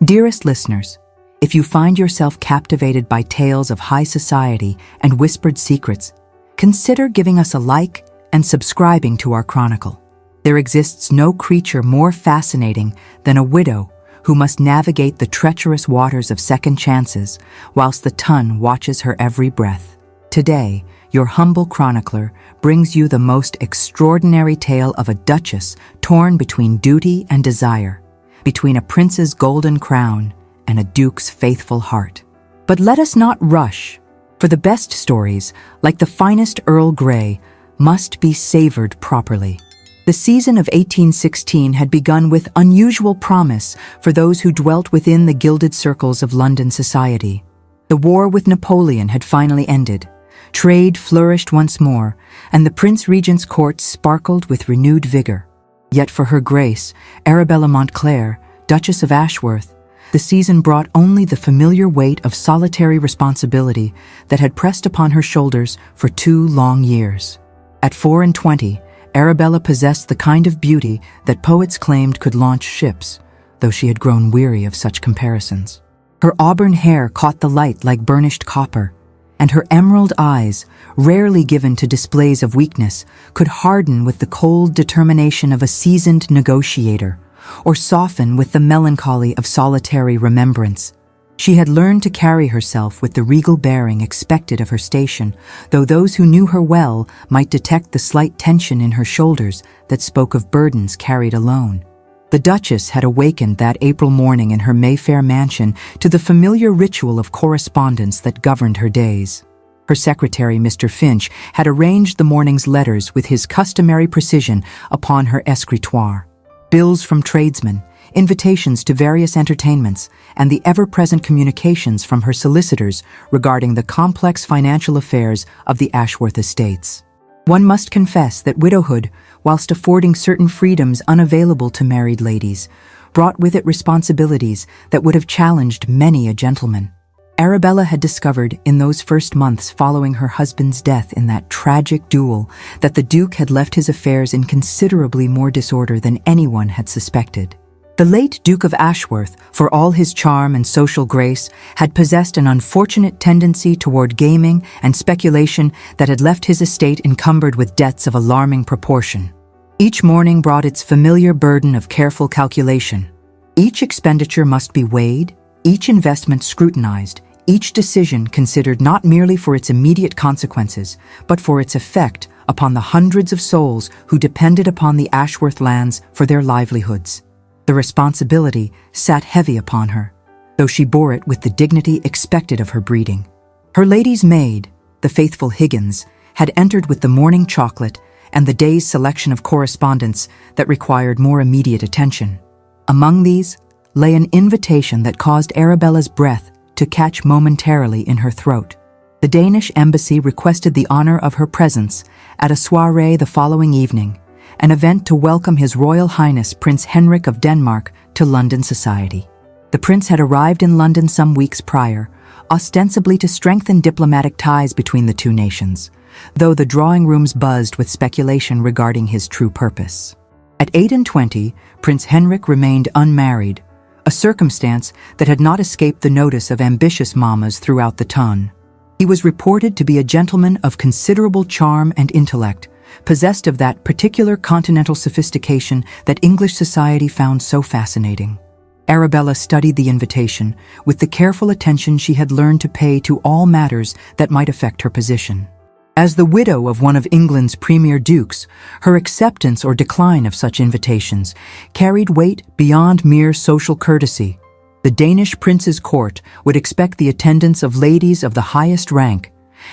Dearest listeners, if you find yourself captivated by tales of high society and whispered secrets, consider giving us a like and subscribing to our chronicle. There exists no creature more fascinating than a widow who must navigate the treacherous waters of second chances whilst the Tun watches her every breath. Today, your humble chronicler brings you the most extraordinary tale of a duchess torn between duty and desire, between a prince's golden crown and a duke's faithful heart. But let us not rush, for the best stories, like the finest Earl Grey, must be savored properly. The season of 1816 had begun with unusual promise for those who dwelt within the gilded circles of London society. The war with Napoleon had finally ended. Trade flourished once more, and the Prince Regent's court sparkled with renewed vigor. Yet for her Grace, Arabella Montclair, Duchess of Ashworth, the season brought only the familiar weight of solitary responsibility that had pressed upon her shoulders for 2 long years. At 24, Arabella possessed the kind of beauty that poets claimed could launch ships, though she had grown weary of such comparisons. Her auburn hair caught the light like burnished copper, and her emerald eyes, rarely given to displays of weakness, could harden with the cold determination of a seasoned negotiator, or soften with the melancholy of solitary remembrance. She had learned to carry herself with the regal bearing expected of her station, though those who knew her well might detect the slight tension in her shoulders that spoke of burdens carried alone. The Duchess had awakened that April morning in her Mayfair mansion to the familiar ritual of correspondence that governed her days. Her secretary, Mr. Finch, had arranged the morning's letters with his customary precision upon her escritoire. Bills from tradesmen, invitations to various entertainments, and the ever-present communications from her solicitors regarding the complex financial affairs of the Ashworth estates. One must confess that widowhood, whilst affording certain freedoms unavailable to married ladies, brought with it responsibilities that would have challenged many a gentleman. Arabella had discovered in those first months following her husband's death in that tragic duel that the Duke had left his affairs in considerably more disorder than anyone had suspected. The late Duke of Ashworth, for all his charm and social grace, had possessed an unfortunate tendency toward gaming and speculation that had left his estate encumbered with debts of alarming proportion. Each morning brought its familiar burden of careful calculation. Each expenditure must be weighed, each investment scrutinized, each decision considered not merely for its immediate consequences, but for its effect upon the hundreds of souls who depended upon the Ashworth lands for their livelihoods. The responsibility sat heavy upon her, though she bore it with the dignity expected of her breeding. Her lady's maid, the faithful Higgins, had entered with the morning chocolate and the day's selection of correspondence that required more immediate attention. Among these lay an invitation that caused Arabella's breath to catch momentarily in her throat. The Danish embassy requested the honor of her presence at a soirée the following evening, an event to welcome His Royal Highness Prince Henrik of Denmark to London society. The prince had arrived in London some weeks prior, ostensibly to strengthen diplomatic ties between the two nations, though the drawing rooms buzzed with speculation regarding his true purpose. At 28, Prince Henrik remained unmarried, a circumstance that had not escaped the notice of ambitious mammas throughout the Tun. He was reported to be a gentleman of considerable charm and intellect, possessed of that particular continental sophistication that English society found so fascinating. Arabella studied the invitation with the careful attention she had learned to pay to all matters that might affect her position. As the widow of one of England's premier dukes, her acceptance or decline of such invitations carried weight beyond mere social courtesy. The Danish prince's court would expect the attendance of ladies of the highest rank,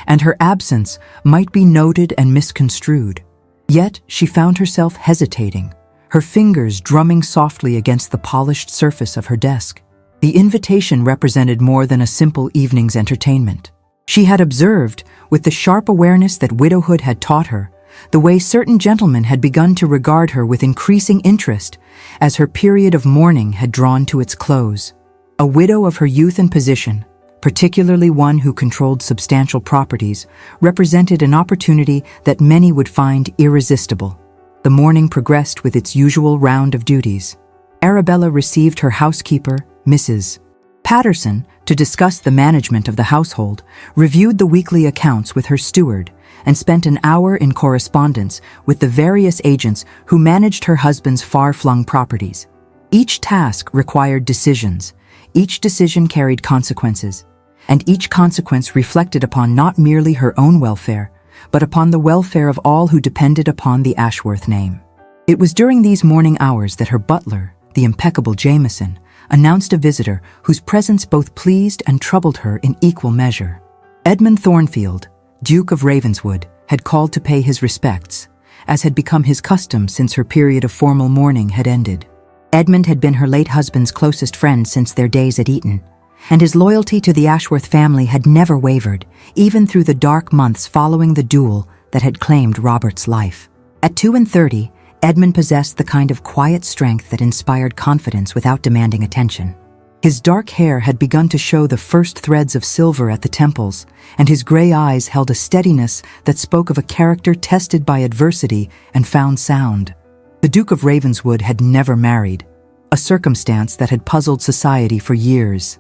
and her absence might be noted and misconstrued. Yet she found herself hesitating, her fingers drumming softly against the polished surface of her desk. The invitation represented more than a simple evening's entertainment. She had observed, with the sharp awareness that widowhood had taught her, the way certain gentlemen had begun to regard her with increasing interest as her period of mourning had drawn to its close. A widow of her youth and position, particularly one who controlled substantial properties, represented an opportunity that many would find irresistible. The morning progressed with its usual round of duties. Arabella received her housekeeper, Mrs. Patterson, to discuss the management of the household, reviewed the weekly accounts with her steward and spent an hour in correspondence with the various agents who managed her husband's far-flung properties. Each task required decisions, each decision carried consequences, and each consequence reflected upon not merely her own welfare, but upon the welfare of all who depended upon the Ashworth name. It was during these morning hours that her butler, the impeccable Jameson, announced a visitor whose presence both pleased and troubled her in equal measure. Edmund Thornfield, Duke of Ravenswood, had called to pay his respects, as had become his custom since her period of formal mourning had ended. Edmund had been her late husband's closest friend since their days at Eton, and his loyalty to the Ashworth family had never wavered, even through the dark months following the duel that had claimed Robert's life. At 32, Edmund possessed the kind of quiet strength that inspired confidence without demanding attention. His dark hair had begun to show the first threads of silver at the temples, and his gray eyes held a steadiness that spoke of a character tested by adversity and found sound. The Duke of Ravenswood had never married, a circumstance that had puzzled society for years.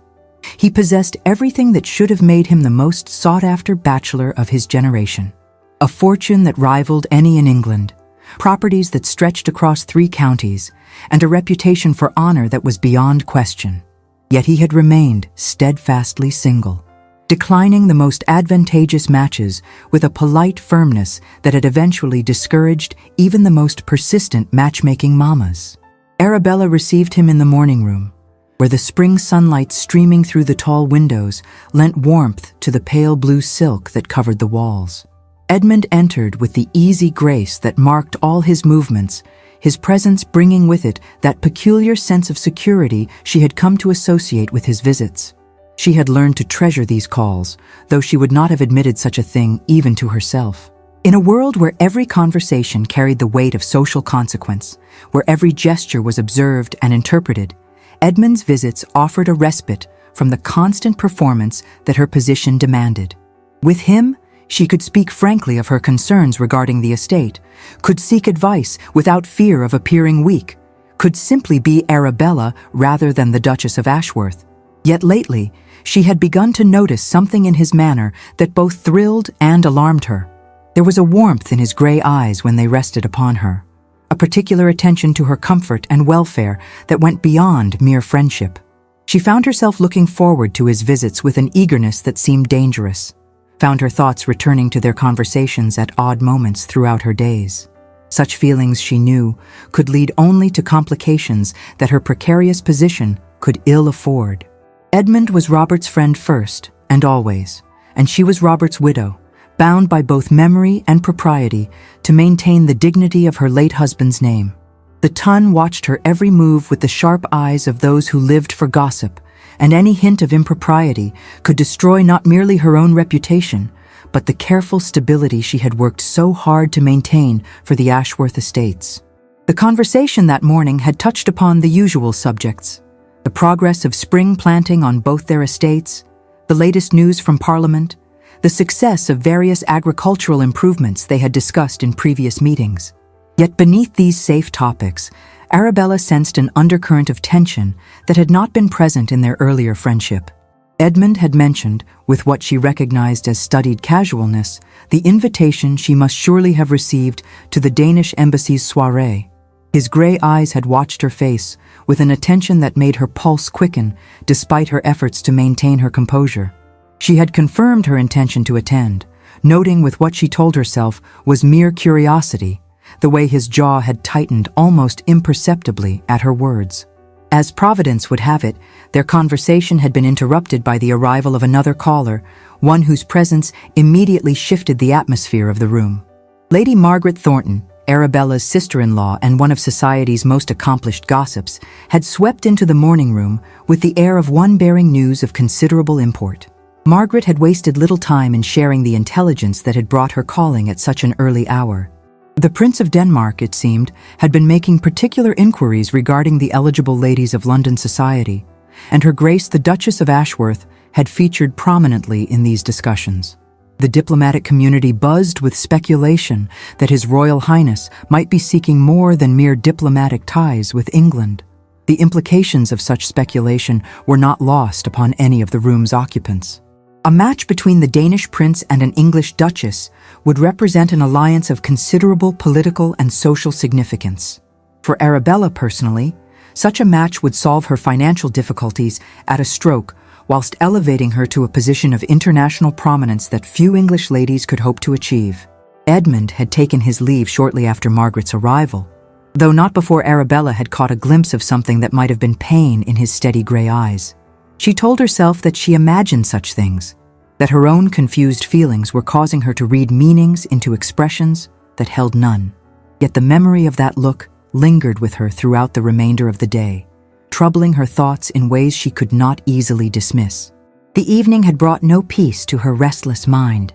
He possessed everything that should have made him the most sought-after bachelor of his generation. A fortune that rivaled any in England, properties that stretched across 3 counties, and a reputation for honor that was beyond question. Yet he had remained steadfastly single, declining the most advantageous matches with a polite firmness that had eventually discouraged even the most persistent matchmaking mamas. Arabella received him in the morning room, where the spring sunlight streaming through the tall windows lent warmth to the pale blue silk that covered the walls. Edmund entered with the easy grace that marked all his movements, his presence bringing with it that peculiar sense of security she had come to associate with his visits. She had learned to treasure these calls, though she would not have admitted such a thing even to herself. In a world where every conversation carried the weight of social consequence, where every gesture was observed and interpreted, Edmund's visits offered a respite from the constant performance that her position demanded. With him, she could speak frankly of her concerns regarding the estate, could seek advice without fear of appearing weak, could simply be Arabella rather than the Duchess of Ashworth. Yet lately, she had begun to notice something in his manner that both thrilled and alarmed her. There was a warmth in his gray eyes when they rested upon her, a particular attention to her comfort and welfare that went beyond mere friendship. She found herself looking forward to his visits with an eagerness that seemed dangerous, found her thoughts returning to their conversations at odd moments throughout her days. Such feelings, she knew, could lead only to complications that her precarious position could ill afford. Edmund was Robert's friend first and always, and she was Robert's widow, bound by both memory and propriety to maintain the dignity of her late husband's name. The Tun watched her every move with the sharp eyes of those who lived for gossip, and any hint of impropriety could destroy not merely her own reputation, but the careful stability she had worked so hard to maintain for the Ashworth estates. The conversation that morning had touched upon the usual subjects: the progress of spring planting on both their estates, the latest news from Parliament, the success of various agricultural improvements they had discussed in previous meetings. Yet beneath these safe topics, Arabella sensed an undercurrent of tension that had not been present in their earlier friendship. Edmund had mentioned, with what she recognized as studied casualness, the invitation she must surely have received to the Danish embassy's soirée. His gray eyes had watched her face with an attention that made her pulse quicken despite her efforts to maintain her composure. She had confirmed her intention to attend, noting with what she told herself was mere curiosity, the way his jaw had tightened almost imperceptibly at her words. As Providence would have it, their conversation had been interrupted by the arrival of another caller, one whose presence immediately shifted the atmosphere of the room. Lady Margaret Thornton, Arabella's sister-in-law and one of society's most accomplished gossips, had swept into the morning room with the air of one bearing news of considerable import. Margaret had wasted little time in sharing the intelligence that had brought her calling at such an early hour. The Prince of Denmark, it seemed, had been making particular inquiries regarding the eligible ladies of London society, and Her Grace the Duchess of Ashworth had featured prominently in these discussions. The diplomatic community buzzed with speculation that His Royal Highness might be seeking more than mere diplomatic ties with England. The implications of such speculation were not lost upon any of the room's occupants. A match between the Danish prince and an English duchess would represent an alliance of considerable political and social significance. For Arabella personally, such a match would solve her financial difficulties at a stroke, whilst elevating her to a position of international prominence that few English ladies could hope to achieve. Edmund had taken his leave shortly after Margaret's arrival, though not before Arabella had caught a glimpse of something that might have been pain in his steady grey eyes. She told herself that she imagined such things, that her own confused feelings were causing her to read meanings into expressions that held none. Yet the memory of that look lingered with her throughout the remainder of the day, troubling her thoughts in ways she could not easily dismiss. The evening had brought no peace to her restless mind.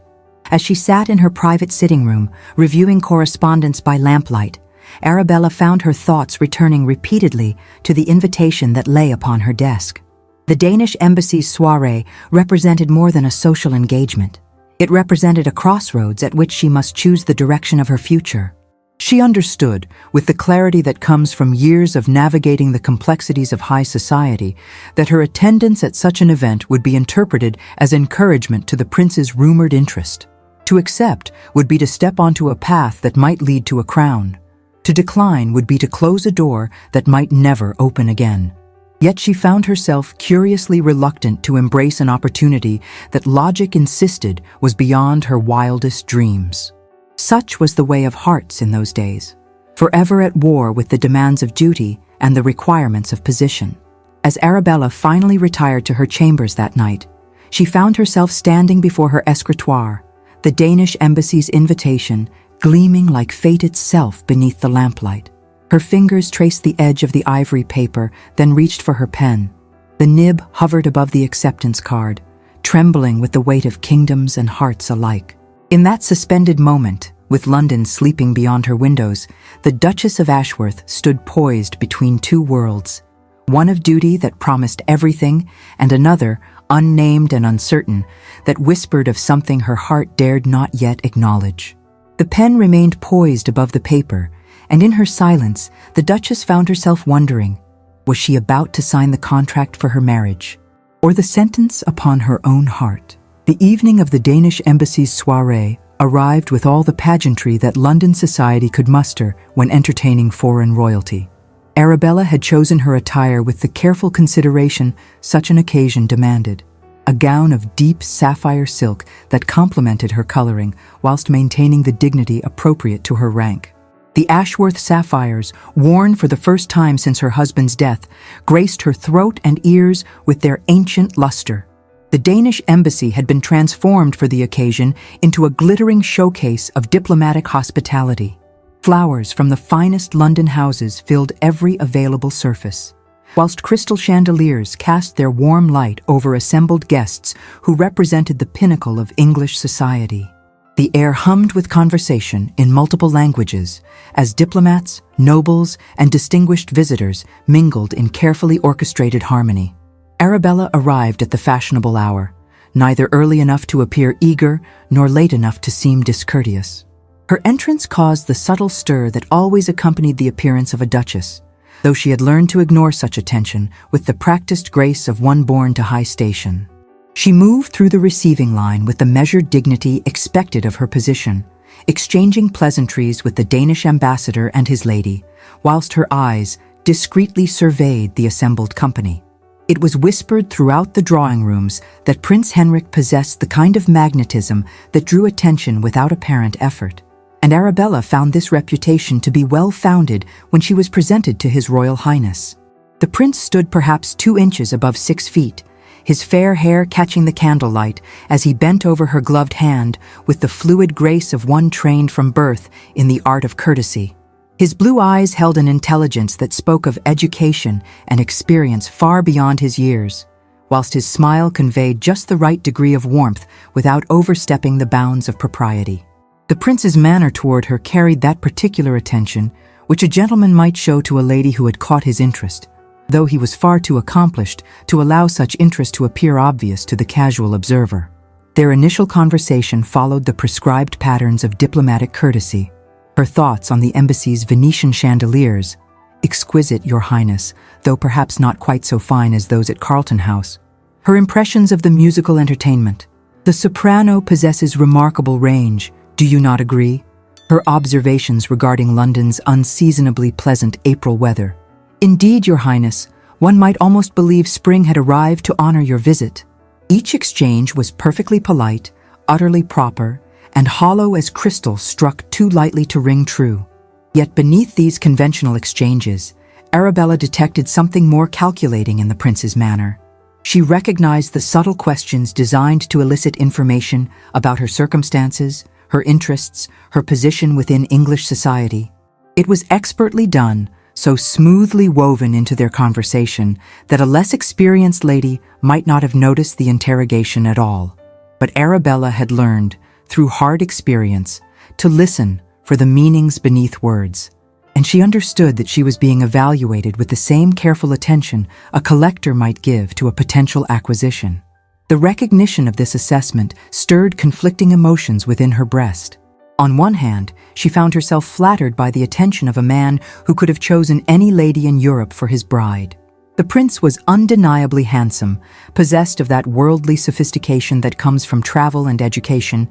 As she sat in her private sitting room, reviewing correspondence by lamplight, Arabella found her thoughts returning repeatedly to the invitation that lay upon her desk. The Danish embassy's soirée represented more than a social engagement. It represented a crossroads at which she must choose the direction of her future. She understood, with the clarity that comes from years of navigating the complexities of high society, that her attendance at such an event would be interpreted as encouragement to the prince's rumored interest. To accept would be to step onto a path that might lead to a crown. To decline would be to close a door that might never open again. Yet she found herself curiously reluctant to embrace an opportunity that logic insisted was beyond her wildest dreams. Such was the way of hearts in those days, forever at war with the demands of duty and the requirements of position. As Arabella finally retired to her chambers that night, she found herself standing before her escritoire, the Danish embassy's invitation gleaming like fate itself beneath the lamplight. Her fingers traced the edge of the ivory paper, then reached for her pen. The nib hovered above the acceptance card, trembling with the weight of kingdoms and hearts alike. In that suspended moment, with London sleeping beyond her windows, the Duchess of Ashworth stood poised between two worlds, one of duty that promised everything, and another, unnamed and uncertain, that whispered of something her heart dared not yet acknowledge. The pen remained poised above the paper, and in her silence, the Duchess found herself wondering, was she about to sign the contract for her marriage, or the sentence upon her own heart? The evening of the Danish embassy's soirée arrived with all the pageantry that London society could muster when entertaining foreign royalty. Arabella had chosen her attire with the careful consideration such an occasion demanded. A gown of deep sapphire silk that complemented her coloring whilst maintaining the dignity appropriate to her rank. The Ashworth sapphires, worn for the first time since her husband's death, graced her throat and ears with their ancient luster. The Danish embassy had been transformed for the occasion into a glittering showcase of diplomatic hospitality. Flowers from the finest London houses filled every available surface, whilst crystal chandeliers cast their warm light over assembled guests who represented the pinnacle of English society. The air hummed with conversation in multiple languages as diplomats, nobles, and distinguished visitors mingled in carefully orchestrated harmony. Arabella arrived at the fashionable hour, neither early enough to appear eager nor late enough to seem discourteous. Her entrance caused the subtle stir that always accompanied the appearance of a duchess, though she had learned to ignore such attention with the practiced grace of one born to high station. She moved through the receiving line with the measured dignity expected of her position, exchanging pleasantries with the Danish ambassador and his lady, whilst her eyes discreetly surveyed the assembled company. It was whispered throughout the drawing rooms that Prince Henrik possessed the kind of magnetism that drew attention without apparent effort, and Arabella found this reputation to be well-founded when she was presented to His Royal Highness. The prince stood perhaps 2 inches above 6 feet, his fair hair catching the candlelight as he bent over her gloved hand with the fluid grace of one trained from birth in the art of courtesy. His blue eyes held an intelligence that spoke of education and experience far beyond his years, whilst his smile conveyed just the right degree of warmth without overstepping the bounds of propriety. The prince's manner toward her carried that particular attention which a gentleman might show to a lady who had caught his interest, though he was far too accomplished to allow such interest to appear obvious to the casual observer. Their initial conversation followed the prescribed patterns of diplomatic courtesy, her thoughts on the embassy's Venetian chandeliers, "Exquisite, Your Highness, though perhaps not quite so fine as those at Carlton House." Her impressions of the musical entertainment. "The soprano possesses remarkable range, do you not agree?" Her observations regarding London's unseasonably pleasant April weather. "Indeed, Your Highness, one might almost believe spring had arrived to honor your visit." Each exchange was perfectly polite, utterly proper, and hollow as crystal struck too lightly to ring true. Yet beneath these conventional exchanges, Arabella detected something more calculating in the prince's manner. She recognized the subtle questions designed to elicit information about her circumstances, her interests, her position within English society. It was expertly done, so smoothly woven into their conversation that a less experienced lady might not have noticed the interrogation at all. But Arabella had learned, through hard experience, to listen for the meanings beneath words, and she understood that she was being evaluated with the same careful attention a collector might give to a potential acquisition. The recognition of this assessment stirred conflicting emotions within her breast. On one hand, she found herself flattered by the attention of a man who could have chosen any lady in Europe for his bride. The prince was undeniably handsome, possessed of that worldly sophistication that comes from travel and education,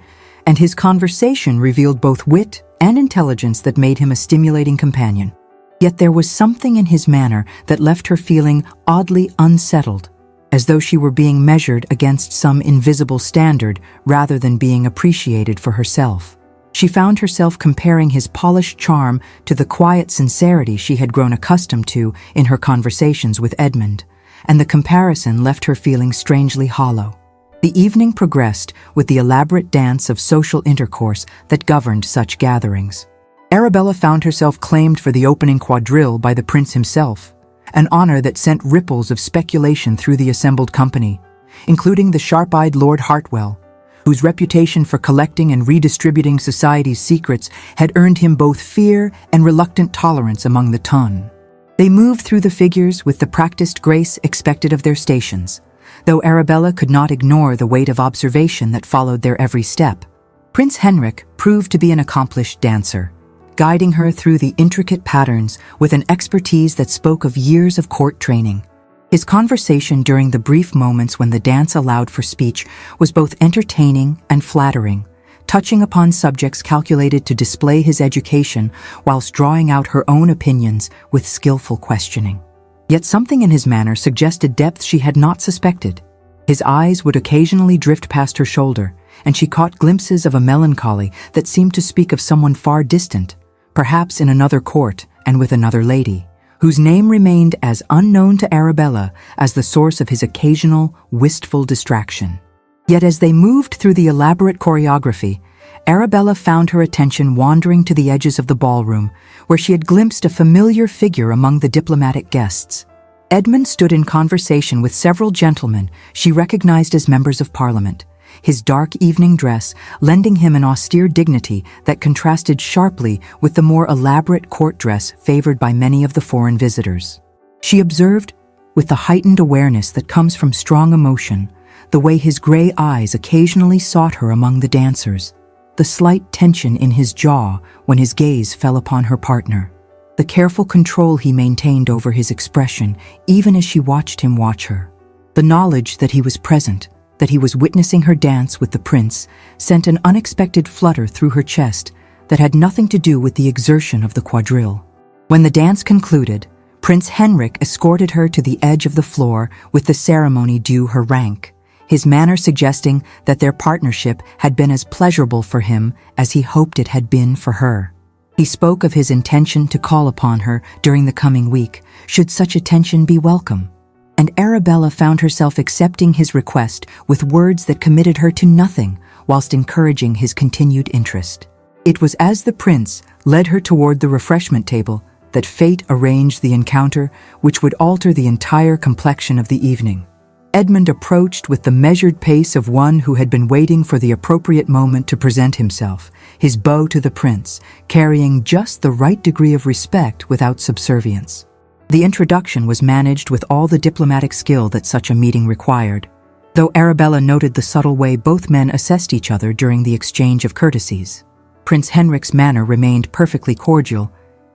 and his conversation revealed both wit and intelligence that made him a stimulating companion. Yet there was something in his manner that left her feeling oddly unsettled, as though she were being measured against some invisible standard rather than being appreciated for herself. She found herself comparing his polished charm to the quiet sincerity she had grown accustomed to in her conversations with Edmund, and the comparison left her feeling strangely hollow. The evening progressed with the elaborate dance of social intercourse that governed such gatherings. Arabella found herself claimed for the opening quadrille by the prince himself, an honor that sent ripples of speculation through the assembled company, including the sharp-eyed Lord Hartwell, whose reputation for collecting and redistributing society's secrets had earned him both fear and reluctant tolerance among the ton. They moved through the figures with the practiced grace expected of their stations, though Arabella could not ignore the weight of observation that followed their every step. Prince Henrik proved to be an accomplished dancer, guiding her through the intricate patterns with an expertise that spoke of years of court training. His conversation during the brief moments when the dance allowed for speech was both entertaining and flattering, touching upon subjects calculated to display his education whilst drawing out her own opinions with skillful questioning. Yet something in his manner suggested depth she had not suspected. His eyes would occasionally drift past her shoulder, and she caught glimpses of a melancholy that seemed to speak of someone far distant, perhaps in another court and with another lady, whose name remained as unknown to Arabella as the source of his occasional, wistful distraction. Yet as they moved through the elaborate choreography, Arabella found her attention wandering to the edges of the ballroom, where she had glimpsed a familiar figure among the diplomatic guests. Edmund stood in conversation with several gentlemen she recognized as members of Parliament, his dark evening dress lending him an austere dignity that contrasted sharply with the more elaborate court dress favored by many of the foreign visitors. She observed, with the heightened awareness that comes from strong emotion, the way his gray eyes occasionally sought her among the dancers, the slight tension in his jaw when his gaze fell upon her partner, the careful control he maintained over his expression even as she watched him watch her. The knowledge that he was present, that he was witnessing her dance with the prince, sent an unexpected flutter through her chest that had nothing to do with the exertion of the quadrille. When the dance concluded, Prince Henrik escorted her to the edge of the floor with the ceremony due her rank, his manner suggesting that their partnership had been as pleasurable for him as he hoped it had been for her. He spoke of his intention to call upon her during the coming week, should such attention be welcome, and Arabella found herself accepting his request with words that committed her to nothing whilst encouraging his continued interest. It was as the prince led her toward the refreshment table that fate arranged the encounter which would alter the entire complexion of the evening. Edmund approached with the measured pace of one who had been waiting for the appropriate moment to present himself, his bow to the prince, carrying just the right degree of respect without subservience. The introduction was managed with all the diplomatic skill that such a meeting required, though Arabella noted the subtle way both men assessed each other during the exchange of courtesies. Prince Henrik's manner remained perfectly cordial,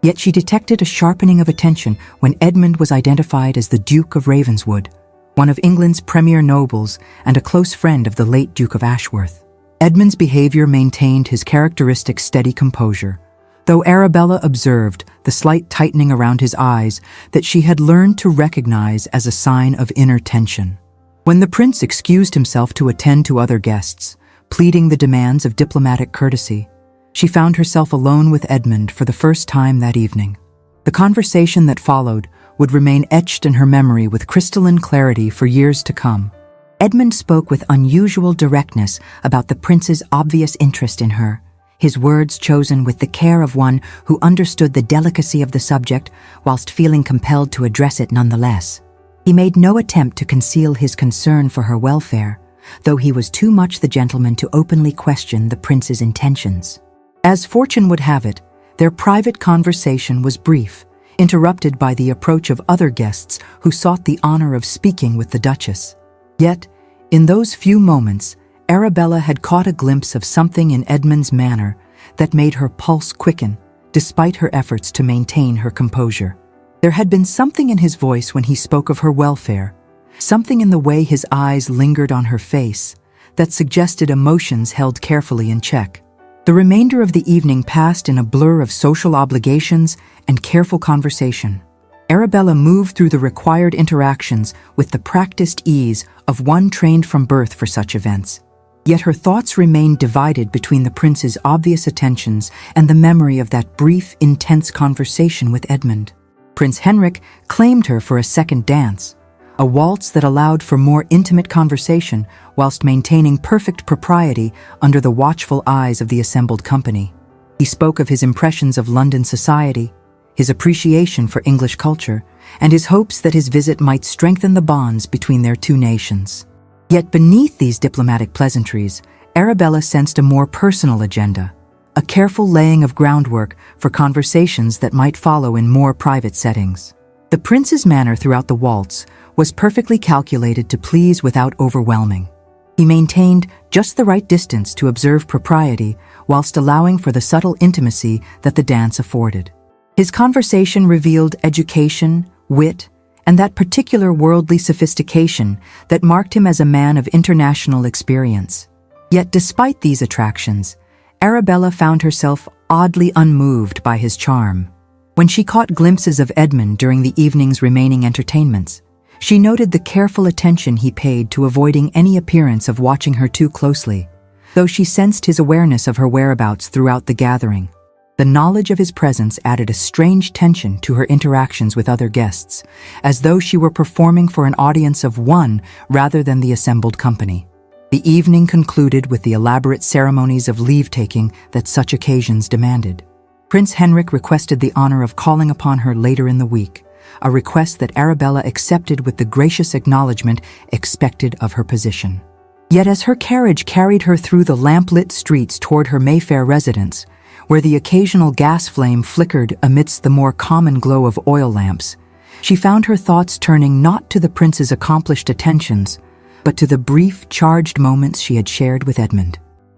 Yet she detected a sharpening of attention when Edmund was identified as the Duke of Ravenswood, one of England's premier nobles and a close friend of the late Duke of Ashworth. Edmund's behavior maintained his characteristic steady composure, though Arabella observed the slight tightening around his eyes that she had learned to recognize as a sign of inner tension. When the prince excused himself to attend to other guests, pleading the demands of diplomatic courtesy, she found herself alone with Edmund for the first time that evening. The conversation that followed would remain etched in her memory with crystalline clarity for years to come. Edmund spoke with unusual directness about the prince's obvious interest in her, his words chosen with the care of one who understood the delicacy of the subject whilst feeling compelled to address it nonetheless. He made no attempt to conceal his concern for her welfare, though he was too much the gentleman to openly question the prince's intentions. As fortune would have it, their private conversation was brief, interrupted by the approach of other guests who sought the honor of speaking with the Duchess. Yet, in those few moments, Arabella had caught a glimpse of something in Edmund's manner that made her pulse quicken, despite her efforts to maintain her composure. There had been something in his voice when he spoke of her welfare, something in the way his eyes lingered on her face, that suggested emotions held carefully in check. The remainder of the evening passed in a blur of social obligations and careful conversation. Arabella moved through the required interactions with the practiced ease of one trained from birth for such events. Yet her thoughts remained divided between the prince's obvious attentions and the memory of that brief, intense conversation with Edmund. Prince Henrik claimed her for a second dance, a waltz that allowed for more intimate conversation whilst maintaining perfect propriety under the watchful eyes of the assembled company. He spoke of his impressions of London society, his appreciation for English culture, and his hopes that his visit might strengthen the bonds between their two nations. Yet beneath these diplomatic pleasantries, Arabella sensed a more personal agenda, a careful laying of groundwork for conversations that might follow in more private settings. The prince's manner throughout the waltz was perfectly calculated to please without overwhelming. He maintained just the right distance to observe propriety whilst allowing for the subtle intimacy that the dance afforded. His conversation revealed education, wit, and that particular worldly sophistication that marked him as a man of international experience. Yet despite these attractions, Arabella found herself oddly unmoved by his charm. When she caught glimpses of Edmund during the evening's remaining entertainments, she noted the careful attention he paid to avoiding any appearance of watching her too closely, though she sensed his awareness of her whereabouts throughout the gathering. The knowledge of his presence added a strange tension to her interactions with other guests, as though she were performing for an audience of one rather than the assembled company. The evening concluded with the elaborate ceremonies of leave-taking that such occasions demanded. Prince Henrik requested the honor of calling upon her later in the week, a request that Arabella accepted with the gracious acknowledgement expected of her position. Yet as her carriage carried her through the lamplit streets toward her Mayfair residence, where the occasional gas flame flickered amidst the more common glow of oil lamps, she found her thoughts turning not to the prince's accomplished attentions, but to the brief, charged moments she had shared with Edmund.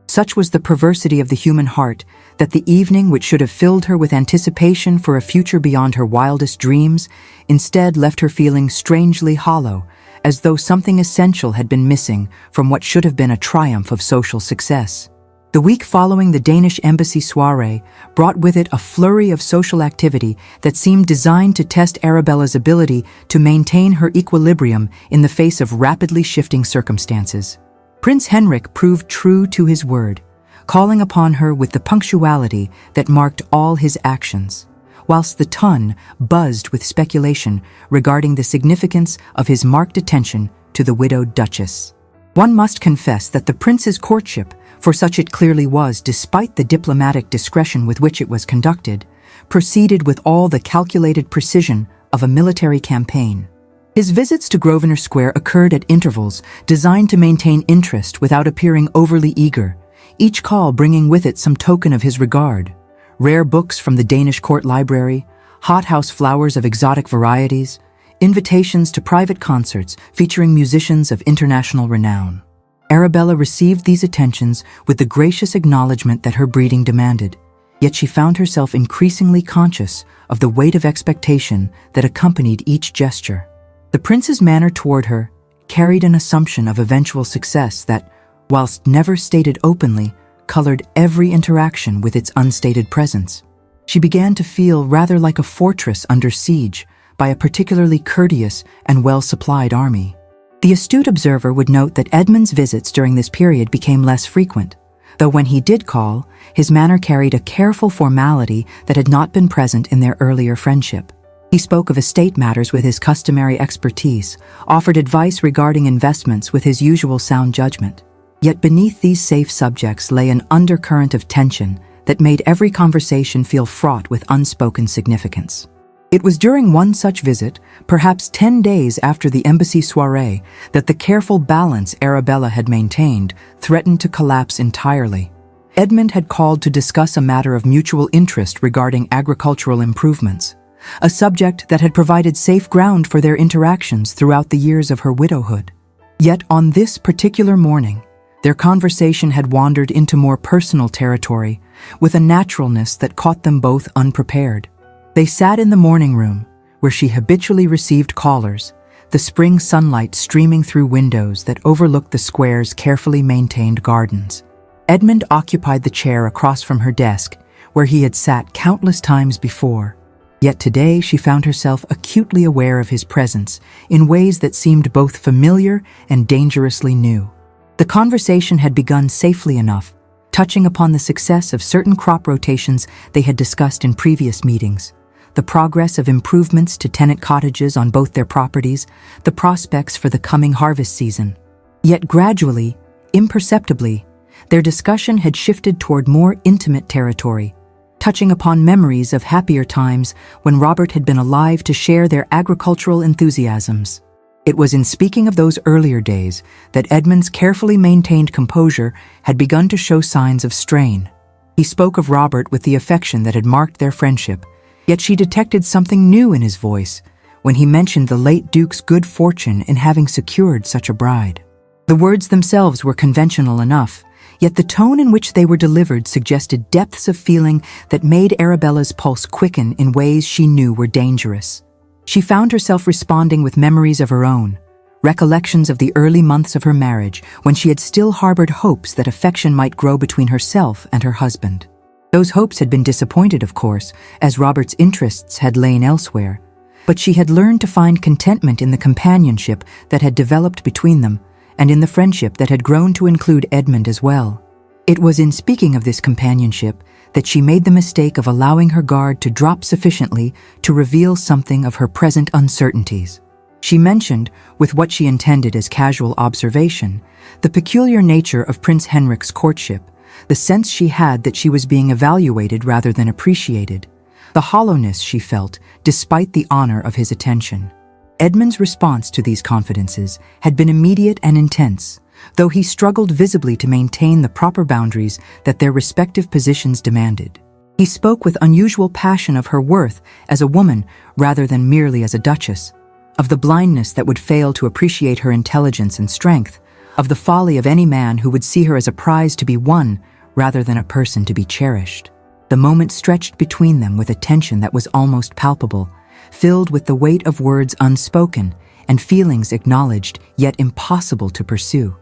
Such was the perversity of the human heart that the evening which should have filled her with anticipation for a future beyond her wildest dreams instead left her feeling strangely hollow, as though something essential had been missing from what should have been a triumph of social success. The week following the Danish embassy soiree brought with it a flurry of social activity that seemed designed to test Arabella's ability to maintain her equilibrium in the face of rapidly shifting circumstances. Prince Henrik proved true to his word, calling upon her with the punctuality that marked all his actions, whilst the ton buzzed with speculation regarding the significance of his marked attention to the widowed Duchess. One must confess that the prince's courtship, for such it clearly was despite the diplomatic discretion with which it was conducted, proceeded with all the calculated precision of a military campaign. His visits to Grosvenor Square occurred at intervals designed to maintain interest without appearing overly eager, each call bringing with it some token of his regard: rare books from the Danish court library, hothouse flowers of exotic varieties, invitations to private concerts featuring musicians of international renown. Arabella received these attentions with the gracious acknowledgement that her breeding demanded, Yet she found herself increasingly conscious of the weight of expectation that accompanied each gesture. The prince's manner toward her carried an assumption of eventual success that, whilst never stated openly, colored every interaction with its unstated presence. She began to feel rather like a fortress under siege by a particularly courteous and well-supplied army. The astute observer would note that Edmund's visits during this period became less frequent, though when he did call, his manner carried a careful formality that had not been present in their earlier friendship. He spoke of estate matters with his customary expertise, offered advice regarding investments with his usual sound judgment. Yet beneath these safe subjects lay an undercurrent of tension that made every conversation feel fraught with unspoken significance. It was during one such visit, perhaps 10 days after the embassy soirée, that the careful balance Arabella had maintained threatened to collapse entirely. Edmund had called to discuss a matter of mutual interest regarding agricultural improvements, a subject that had provided safe ground for their interactions throughout the years of her widowhood. Yet on this particular morning, their conversation had wandered into more personal territory, with a naturalness that caught them both unprepared. They sat in the morning room, where she habitually received callers, the spring sunlight streaming through windows that overlooked the square's carefully maintained gardens. Edmund occupied the chair across from her desk, where he had sat countless times before. Yet today she found herself acutely aware of his presence in ways that seemed both familiar and dangerously new. The conversation had begun safely enough, touching upon the success of certain crop rotations they had discussed in previous meetings, the progress of improvements to tenant cottages on both their properties, the prospects for the coming harvest season. Yet gradually, imperceptibly, their discussion had shifted toward more intimate territory, touching upon memories of happier times when Robert had been alive to share their agricultural enthusiasms. It was in speaking of those earlier days that Edmund's carefully maintained composure had begun to show signs of strain. He spoke of Robert with the affection that had marked their friendship, yet she detected something new in his voice when he mentioned the late Duke's good fortune in having secured such a bride. The words themselves were conventional enough, yet the tone in which they were delivered suggested depths of feeling that made Arabella's pulse quicken in ways she knew were dangerous. She found herself responding with memories of her own, recollections of the early months of her marriage when she had still harbored hopes that affection might grow between herself and her husband. Those hopes had been disappointed, of course, as Robert's interests had lain elsewhere, but she had learned to find contentment in the companionship that had developed between them and in the friendship that had grown to include Edmund as well. It was in speaking of this companionship that she made the mistake of allowing her guard to drop sufficiently to reveal something of her present uncertainties. She mentioned, with what she intended as casual observation, the peculiar nature of Prince Henrik's courtship, the sense she had that she was being evaluated rather than appreciated, the hollowness she felt despite the honor of his attention. Edmund's response to these confidences had been immediate and intense, though he struggled visibly to maintain the proper boundaries that their respective positions demanded. He spoke with unusual passion of her worth as a woman rather than merely as a duchess, of the blindness that would fail to appreciate her intelligence and strength, of the folly of any man who would see her as a prize to be won rather than a person to be cherished. The moment stretched between them with a tension that was almost palpable, filled with the weight of words unspoken and feelings acknowledged yet impossible to pursue.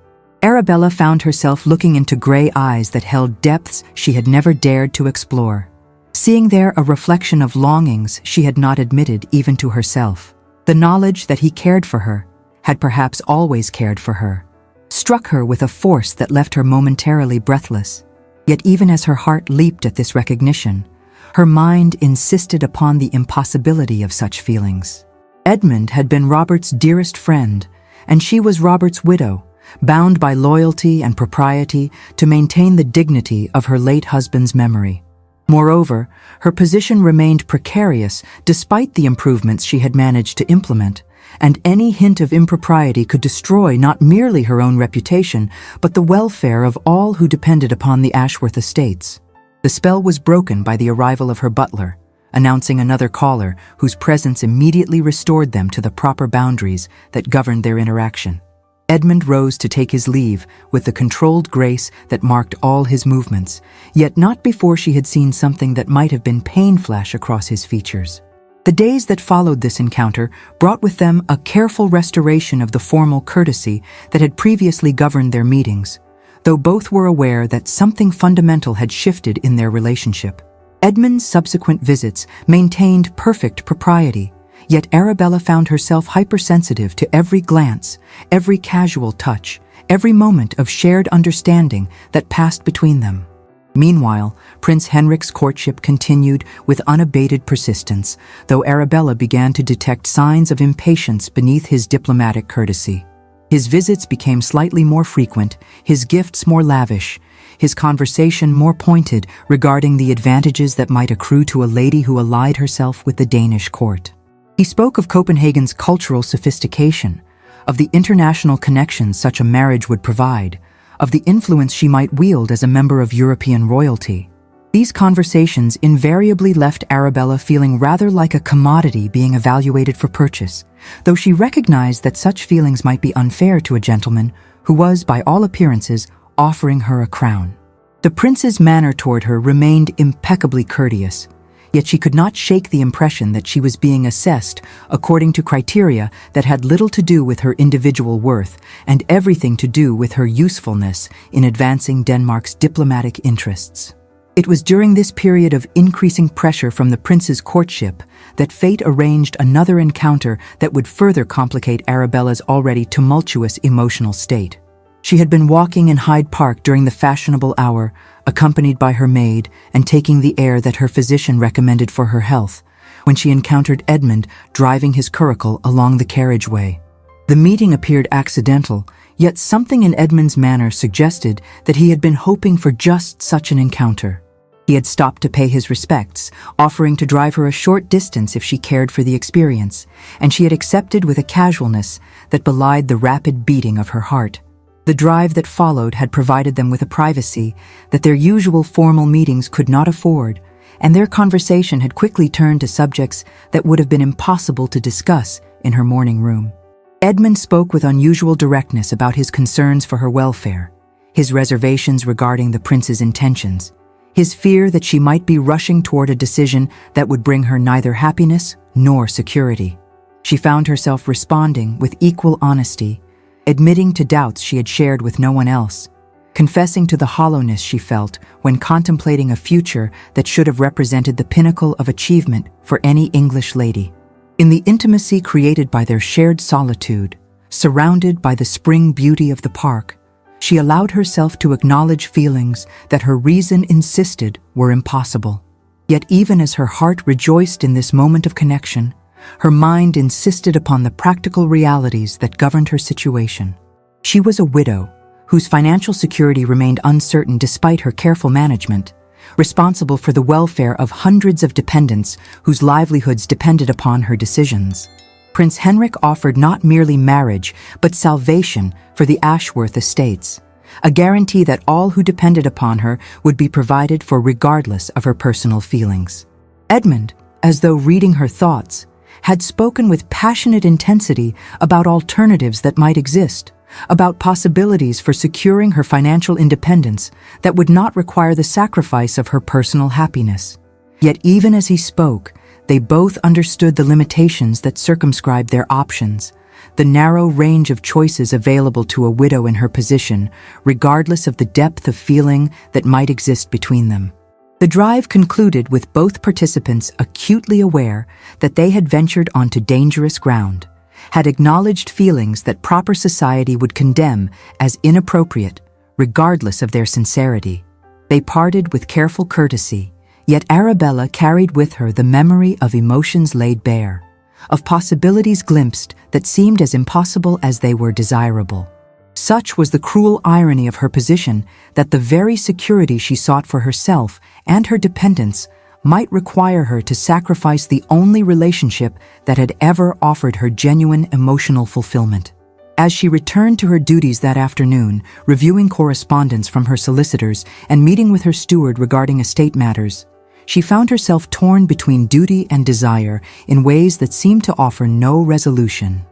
Arabella found herself looking into gray eyes that held depths she had never dared to explore, seeing there a reflection of longings she had not admitted even to herself. The knowledge that he cared for her, had perhaps always cared for her, struck her with a force that left her momentarily breathless. Yet even as her heart leaped at this recognition, her mind insisted upon the impossibility of such feelings. Edmund had been Robert's dearest friend, and she was Robert's widow, bound by loyalty and propriety to maintain the dignity of her late husband's memory. Moreover, her position remained precarious despite the improvements she had managed to implement, and any hint of impropriety could destroy not merely her own reputation, but the welfare of all who depended upon the Ashworth estates. The spell was broken by the arrival of her butler, announcing another caller whose presence immediately restored them to the proper boundaries that governed their interaction. Edmund rose to take his leave with the controlled grace that marked all his movements, yet not before she had seen something that might have been pain flash across his features. The days that followed this encounter brought with them a careful restoration of the formal courtesy that had previously governed their meetings, though both were aware that something fundamental had shifted in their relationship. Edmund's subsequent visits maintained perfect propriety, yet Arabella found herself hypersensitive to every glance, every casual touch, every moment of shared understanding that passed between them. Meanwhile, Prince Henrik's courtship continued with unabated persistence, though Arabella began to detect signs of impatience beneath his diplomatic courtesy. His visits became slightly more frequent, his gifts more lavish, his conversation more pointed regarding the advantages that might accrue to a lady who allied herself with the Danish court. He spoke of Copenhagen's cultural sophistication, of the international connections such a marriage would provide, of the influence she might wield as a member of European royalty. These conversations invariably left Arabella feeling rather like a commodity being evaluated for purchase, though she recognized that such feelings might be unfair to a gentleman who was, by all appearances, offering her a crown. The prince's manner toward her remained impeccably courteous, yet she could not shake the impression that she was being assessed according to criteria that had little to do with her individual worth and everything to do with her usefulness in advancing Denmark's diplomatic interests. It was during this period of increasing pressure from the prince's courtship that fate arranged another encounter that would further complicate Arabella's already tumultuous emotional state. She had been walking in Hyde Park during the fashionable hour, accompanied by her maid and taking the air that her physician recommended for her health, when she encountered Edmund driving his curricle along the carriageway. The meeting appeared accidental, yet something in Edmund's manner suggested that he had been hoping for just such an encounter. He had stopped to pay his respects, offering to drive her a short distance if she cared for the experience, and she had accepted with a casualness that belied the rapid beating of her heart. The drive that followed had provided them with a privacy that their usual formal meetings could not afford, and their conversation had quickly turned to subjects that would have been impossible to discuss in her morning room. Edmund spoke with unusual directness about his concerns for her welfare, his reservations regarding the prince's intentions, his fear that she might be rushing toward a decision that would bring her neither happiness nor security. She found herself responding with equal honesty, admitting to doubts she had shared with no one else, confessing to the hollowness she felt when contemplating a future that should have represented the pinnacle of achievement for any English lady. In the intimacy created by their shared solitude, surrounded by the spring beauty of the park, she allowed herself to acknowledge feelings that her reason insisted were impossible. Yet even as her heart rejoiced in this moment of connection, her mind insisted upon the practical realities that governed her situation. She was a widow, whose financial security remained uncertain despite her careful management, responsible for the welfare of hundreds of dependents whose livelihoods depended upon her decisions. Prince Henrik offered not merely marriage, but salvation for the Ashworth estates, a guarantee that all who depended upon her would be provided for regardless of her personal feelings. Edmund, as though reading her thoughts, had spoken with passionate intensity about alternatives that might exist, about possibilities for securing her financial independence that would not require the sacrifice of her personal happiness. Yet even as he spoke, they both understood the limitations that circumscribed their options, the narrow range of choices available to a widow in her position, regardless of the depth of feeling that might exist between them. The drive concluded with both participants acutely aware that they had ventured onto dangerous ground, had acknowledged feelings that proper society would condemn as inappropriate, regardless of their sincerity. They parted with careful courtesy, yet Arabella carried with her the memory of emotions laid bare, of possibilities glimpsed that seemed as impossible as they were desirable. Such was the cruel irony of her position that the very security she sought for herself and her dependents might require her to sacrifice the only relationship that had ever offered her genuine emotional fulfillment. As she returned to her duties that afternoon, reviewing correspondence from her solicitors and meeting with her steward regarding estate matters, she found herself torn between duty and desire in ways that seemed to offer no resolution.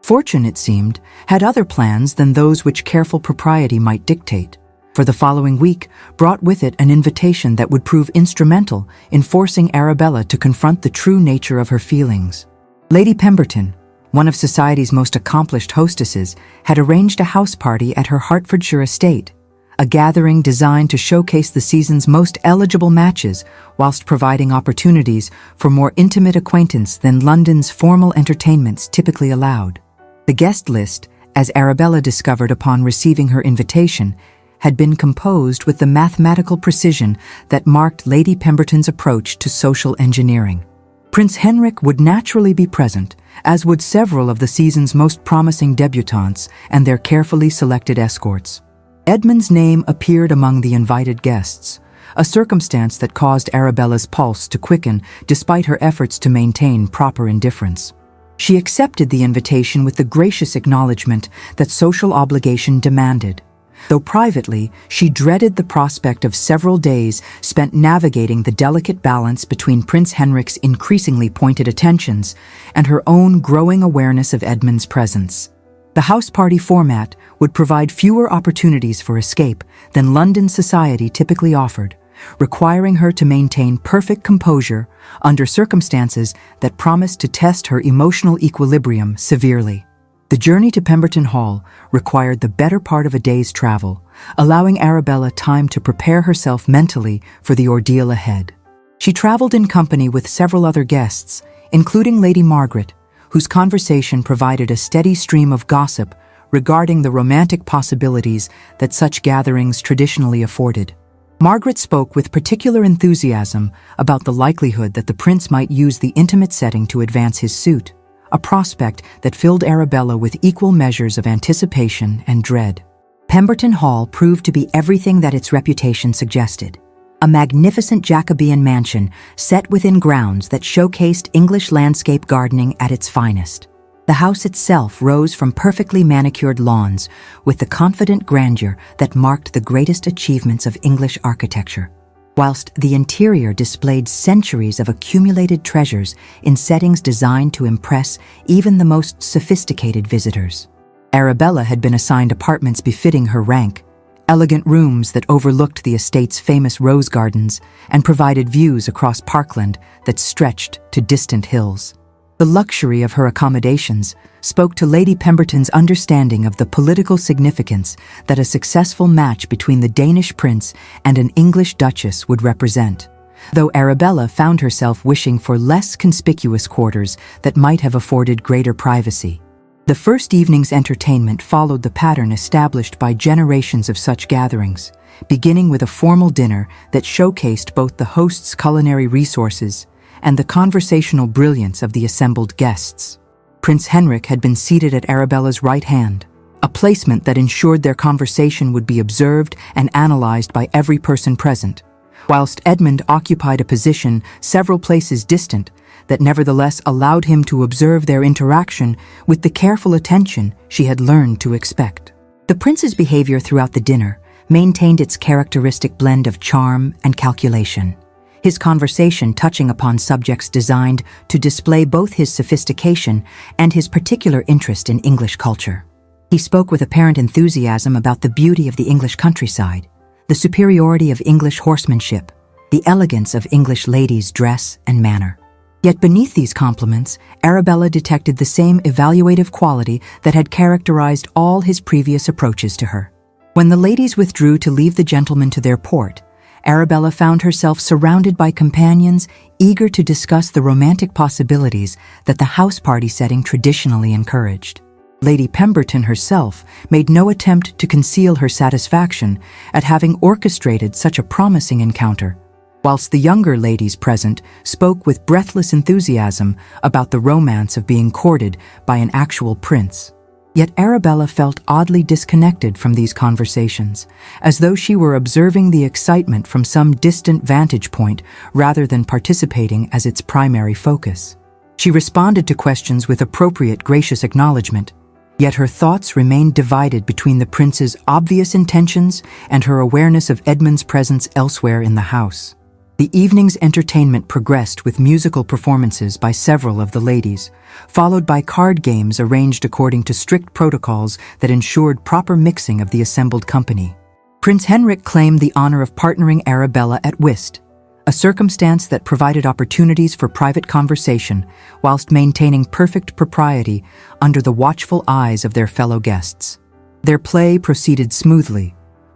Fortune, it seemed, had other plans than those which careful propriety might dictate. For the following week brought with it an invitation that would prove instrumental in forcing Arabella to confront the true nature of her feelings. Lady Pemberton, one of society's most accomplished hostesses, had arranged a house party at her Hertfordshire estate, a gathering designed to showcase the season's most eligible matches whilst providing opportunities for more intimate acquaintance than London's formal entertainments typically allowed. The guest list, as Arabella discovered upon receiving her invitation, had been composed with the mathematical precision that marked Lady Pemberton's approach to social engineering. Prince Henrik would naturally be present, as would several of the season's most promising debutantes and their carefully selected escorts. Edmund's name appeared among the invited guests, a circumstance that caused Arabella's pulse to quicken despite her efforts to maintain proper indifference. She accepted the invitation with the gracious acknowledgement that social obligation demanded. Though privately, she dreaded the prospect of several days spent navigating the delicate balance between Prince Henrik's increasingly pointed attentions and her own growing awareness of Edmund's presence. The house party format would provide fewer opportunities for escape than London society typically offered, requiring her to maintain perfect composure under circumstances that promised to test her emotional equilibrium severely. The journey to Pemberton Hall required the better part of a day's travel, allowing Arabella time to prepare herself mentally for the ordeal ahead. She traveled in company with several other guests, including Lady Margaret, whose conversation provided a steady stream of gossip regarding the romantic possibilities that such gatherings traditionally afforded. Margaret spoke with particular enthusiasm about the likelihood that the prince might use the intimate setting to advance his suit, a prospect that filled Arabella with equal measures of anticipation and dread. Pemberton Hall proved to be everything that its reputation suggested. A magnificent Jacobean mansion set within grounds that showcased English landscape gardening at its finest. The house itself rose from perfectly manicured lawns with the confident grandeur that marked the greatest achievements of English architecture, whilst the interior displayed centuries of accumulated treasures in settings designed to impress even the most sophisticated visitors. Arabella had been assigned apartments befitting her rank, elegant rooms that overlooked the estate's famous rose gardens and provided views across parkland that stretched to distant hills. The luxury of her accommodations spoke to Lady Pemberton's understanding of the political significance that a successful match between the Danish prince and an English duchess would represent, though Arabella found herself wishing for less conspicuous quarters that might have afforded greater privacy. The first evening's entertainment followed the pattern established by generations of such gatherings, beginning with a formal dinner that showcased both the host's culinary resources and the conversational brilliance of the assembled guests. Prince Henrik had been seated at Arabella's right hand, a placement that ensured their conversation would be observed and analyzed by every person present, whilst Edmund occupied a position several places distant that nevertheless allowed him to observe their interaction with the careful attention she had learned to expect. The prince's behavior throughout the dinner maintained its characteristic blend of charm and calculation, his conversation touching upon subjects designed to display both his sophistication and his particular interest in English culture. He spoke with apparent enthusiasm about the beauty of the English countryside, the superiority of English horsemanship, the elegance of English ladies' dress and manner. Yet beneath these compliments, Arabella detected the same evaluative quality that had characterized all his previous approaches to her. When the ladies withdrew to leave the gentlemen to their port, Arabella found herself surrounded by companions eager to discuss the romantic possibilities that the house party setting traditionally encouraged. Lady Pemberton herself made no attempt to conceal her satisfaction at having orchestrated such a promising encounter, whilst the younger ladies present spoke with breathless enthusiasm about the romance of being courted by an actual prince. Yet Arabella felt oddly disconnected from these conversations, as though she were observing the excitement from some distant vantage point rather than participating as its primary focus. She responded to questions with appropriate gracious acknowledgement, yet her thoughts remained divided between the prince's obvious intentions and her awareness of Edmund's presence elsewhere in the house. The evening's entertainment progressed with musical performances by several of the ladies, followed by card games arranged according to strict protocols that ensured proper mixing of the assembled company. Prince Henrik claimed the honor of partnering Arabella at whist, a circumstance that provided opportunities for private conversation whilst maintaining perfect propriety under the watchful eyes of their fellow guests. Their play proceeded smoothly,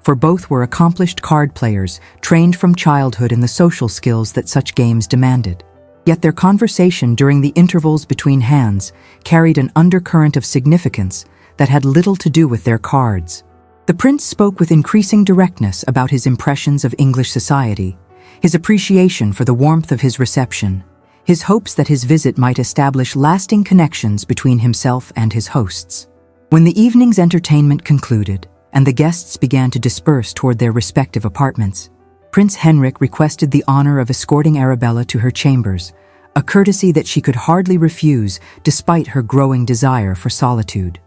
for both were accomplished card players trained from childhood in the social skills that such games demanded. Yet their conversation during the intervals between hands carried an undercurrent of significance that had little to do with their cards. The prince spoke with increasing directness about his impressions of English society, his appreciation for the warmth of his reception, his hopes that his visit might establish lasting connections between himself and his hosts. When the evening's entertainment concluded, and the guests began to disperse toward their respective apartments, Prince Henrik requested the honor of escorting Arabella to her chambers, a courtesy that she could hardly refuse despite her growing desire for solitude.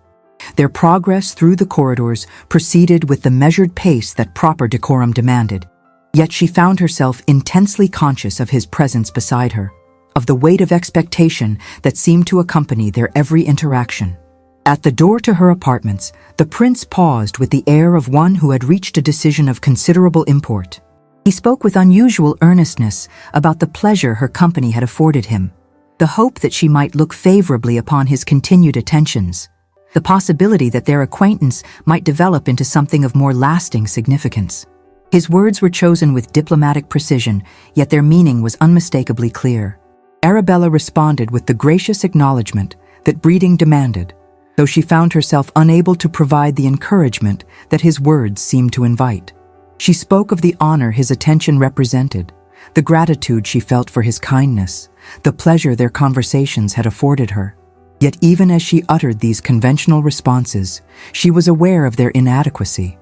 Their progress through the corridors proceeded with the measured pace that proper decorum demanded, yet she found herself intensely conscious of his presence beside her, of the weight of expectation that seemed to accompany their every interaction. At the door to her apartments, the prince paused with the air of one who had reached a decision of considerable import. He spoke with unusual earnestness about the pleasure her company had afforded him, the hope that she might look favorably upon his continued attentions, the possibility that their acquaintance might develop into something of more lasting significance. His words were chosen with diplomatic precision, yet their meaning was unmistakably clear. Arabella responded with the gracious acknowledgement that breeding demanded, though she found herself unable to provide the encouragement that his words seemed to invite. She spoke of the honor his attention represented, the gratitude she felt for his kindness, the pleasure their conversations had afforded her. Yet even as she uttered these conventional responses, she was aware of their inadequacy,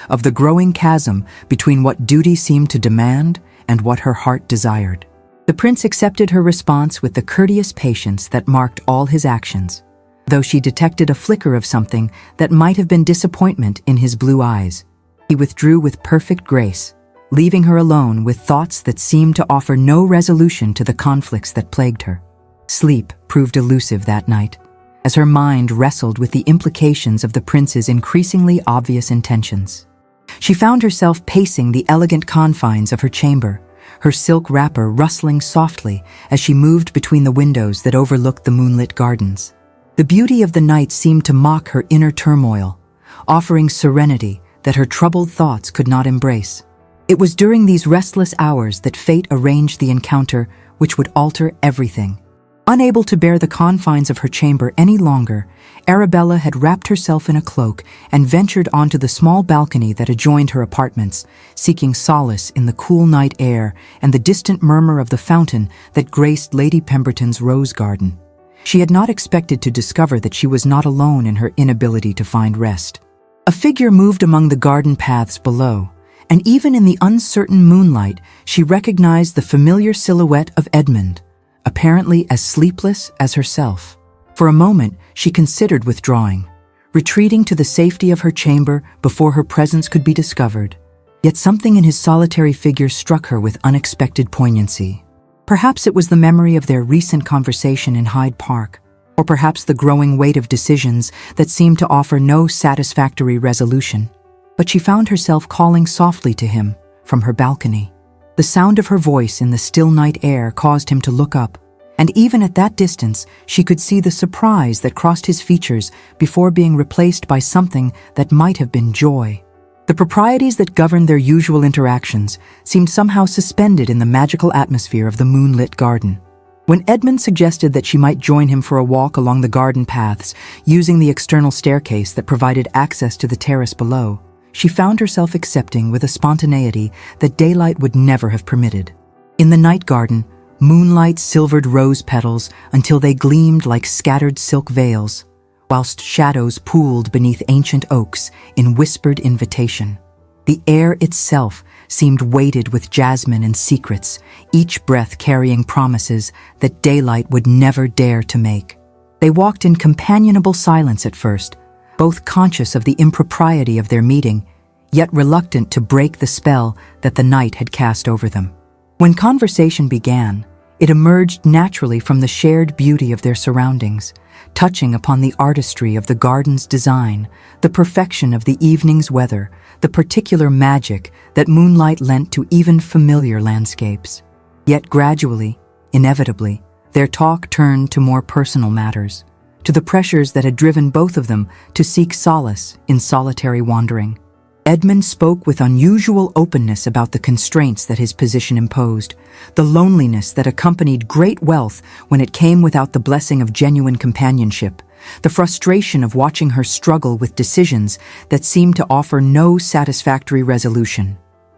of the growing chasm between what duty seemed to demand and what her heart desired. The prince accepted her response with the courteous patience that marked all his actions, though she detected a flicker of something that might have been disappointment in his blue eyes. He withdrew with perfect grace, leaving her alone with thoughts that seemed to offer no resolution to the conflicts that plagued her. Sleep proved elusive that night, as her mind wrestled with the implications of the prince's increasingly obvious intentions. She found herself pacing the elegant confines of her chamber, her silk wrapper rustling softly as she moved between the windows that overlooked the moonlit gardens. The beauty of the night seemed to mock her inner turmoil, offering serenity that her troubled thoughts could not embrace. It was during these restless hours that fate arranged the encounter which would alter everything. Unable to bear the confines of her chamber any longer, Arabella had wrapped herself in a cloak and ventured onto the small balcony that adjoined her apartments, seeking solace in the cool night air and the distant murmur of the fountain that graced Lady Pemberton's rose garden. She had not expected to discover that she was not alone in her inability to find rest. A figure moved among the garden paths below, and even in the uncertain moonlight, she recognized the familiar silhouette of Edmund, apparently as sleepless as herself. For a moment, she considered withdrawing, retreating to the safety of her chamber before her presence could be discovered. Yet something in his solitary figure struck her with unexpected poignancy. Perhaps it was the memory of their recent conversation in Hyde Park, or perhaps the growing weight of decisions that seemed to offer no satisfactory resolution. But she found herself calling softly to him from her balcony. The sound of her voice in the still night air caused him to look up, and even at that distance, she could see the surprise that crossed his features before being replaced by something that might have been joy. The proprieties that governed their usual interactions seemed somehow suspended in the magical atmosphere of the moonlit garden. When Edmund suggested that she might join him for a walk along the garden paths, using the external staircase that provided access to the terrace below, she found herself accepting with a spontaneity that daylight would never have permitted. In the night garden, moonlight silvered rose petals until they gleamed like scattered silk veils, whilst shadows pooled beneath ancient oaks in whispered invitation. The air itself seemed weighted with jasmine and secrets, each breath carrying promises that daylight would never dare to make. They walked in companionable silence at first, both conscious of the impropriety of their meeting, yet reluctant to break the spell that the night had cast over them. When conversation began, it emerged naturally from the shared beauty of their surroundings, touching upon the artistry of the garden's design, the perfection of the evening's weather, the particular magic that moonlight lent to even familiar landscapes. Yet gradually, inevitably, their talk turned to more personal matters, to the pressures that had driven both of them to seek solace in solitary wandering. Edmund spoke with unusual openness about the constraints that his position imposed, the loneliness that accompanied great wealth when it came without the blessing of genuine companionship, the frustration of watching her struggle with decisions that seemed to offer no satisfactory resolution.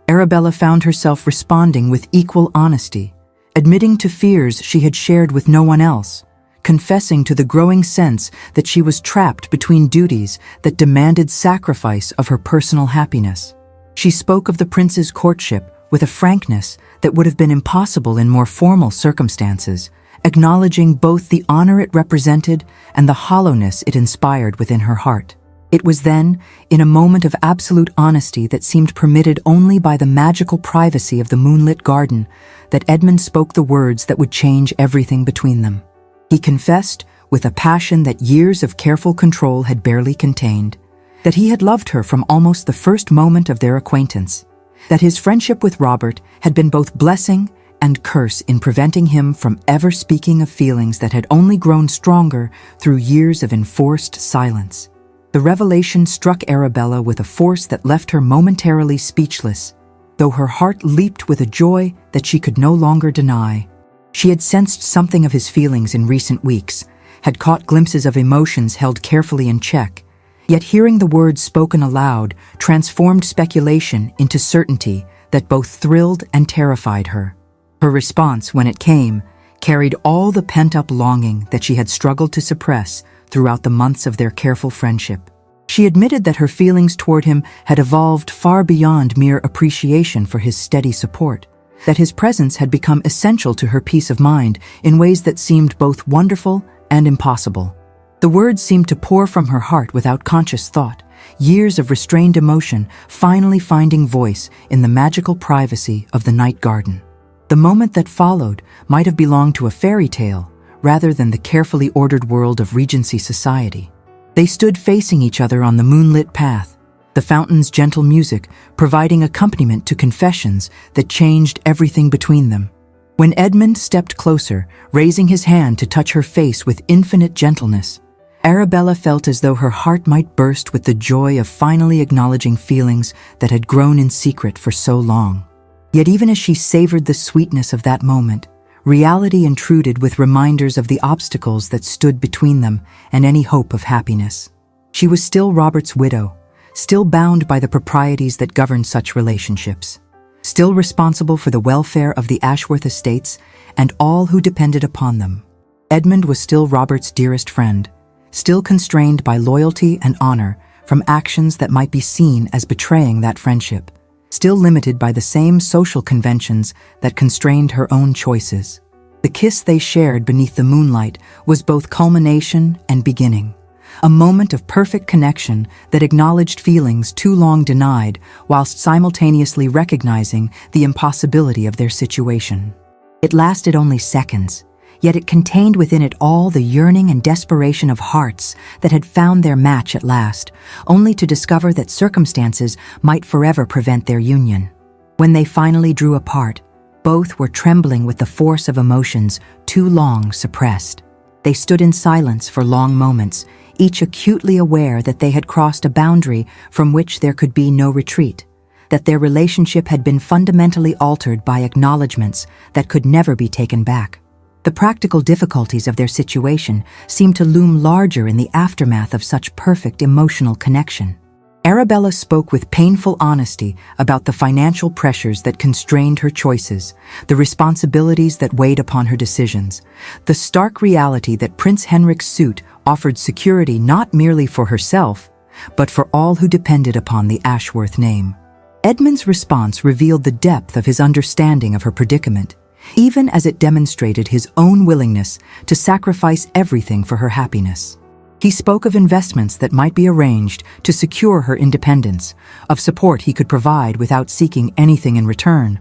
Arabella found herself responding with equal honesty, admitting to fears she had shared with no one else, confessing to the growing sense that she was trapped between duties that demanded sacrifice of her personal happiness. She spoke of the prince's courtship with a frankness that would have been impossible in more formal circumstances, acknowledging both the honor it represented and the hollowness it inspired within her heart. It was then, in a moment of absolute honesty that seemed permitted only by the magical privacy of the moonlit garden, that Edmund spoke the words that would change everything between them. He confessed, with a passion that years of careful control had barely contained, that he had loved her from almost the first moment of their acquaintance, that his friendship with Robert had been both blessing and curse in preventing him from ever speaking of feelings that had only grown stronger through years of enforced silence. The revelation struck Arabella with a force that left her momentarily speechless, though her heart leaped with a joy that she could no longer deny. She had sensed something of his feelings in recent weeks, had caught glimpses of emotions held carefully in check, yet hearing the words spoken aloud transformed speculation into certainty that both thrilled and terrified her. Her response, when it came, carried all the pent-up longing that she had struggled to suppress throughout the months of their careful friendship. She admitted that her feelings toward him had evolved far beyond mere appreciation for his steady support, that his presence had become essential to her peace of mind in ways that seemed both wonderful and impossible. The words seemed to pour from her heart without conscious thought, years of restrained emotion finally finding voice in the magical privacy of the night garden. The moment that followed might have belonged to a fairy tale rather than the carefully ordered world of Regency society. They stood facing each other on the moonlit path, the fountain's gentle music providing accompaniment to confessions that changed everything between them. When Edmund stepped closer, raising his hand to touch her face with infinite gentleness, Arabella felt as though her heart might burst with the joy of finally acknowledging feelings that had grown in secret for so long. Yet even as she savored the sweetness of that moment, reality intruded with reminders of the obstacles that stood between them and any hope of happiness. She was still Robert's widow, still bound by the proprieties that govern such relationships, still responsible for the welfare of the Ashworth estates and all who depended upon them. Edmund was still Robert's dearest friend, still constrained by loyalty and honor from actions that might be seen as betraying that friendship, still limited by the same social conventions that constrained her own choices. The kiss they shared beneath the moonlight was both culmination and beginning, a moment of perfect connection that acknowledged feelings too long denied whilst simultaneously recognizing the impossibility of their situation. It lasted only seconds, yet it contained within it all the yearning and desperation of hearts that had found their match at last, only to discover that circumstances might forever prevent their union. When they finally drew apart, both were trembling with the force of emotions too long suppressed. They stood in silence for long moments, each acutely aware that they had crossed a boundary from which there could be no retreat, that their relationship had been fundamentally altered by acknowledgments that could never be taken back. The practical difficulties of their situation seemed to loom larger in the aftermath of such perfect emotional connection. Arabella spoke with painful honesty about the financial pressures that constrained her choices, the responsibilities that weighed upon her decisions, the stark reality that Prince Henrik's suit offered security not merely for herself, but for all who depended upon the Ashworth name. Edmund's response revealed the depth of his understanding of her predicament, even as it demonstrated his own willingness to sacrifice everything for her happiness. He spoke of investments that might be arranged to secure her independence, of support he could provide without seeking anything in return,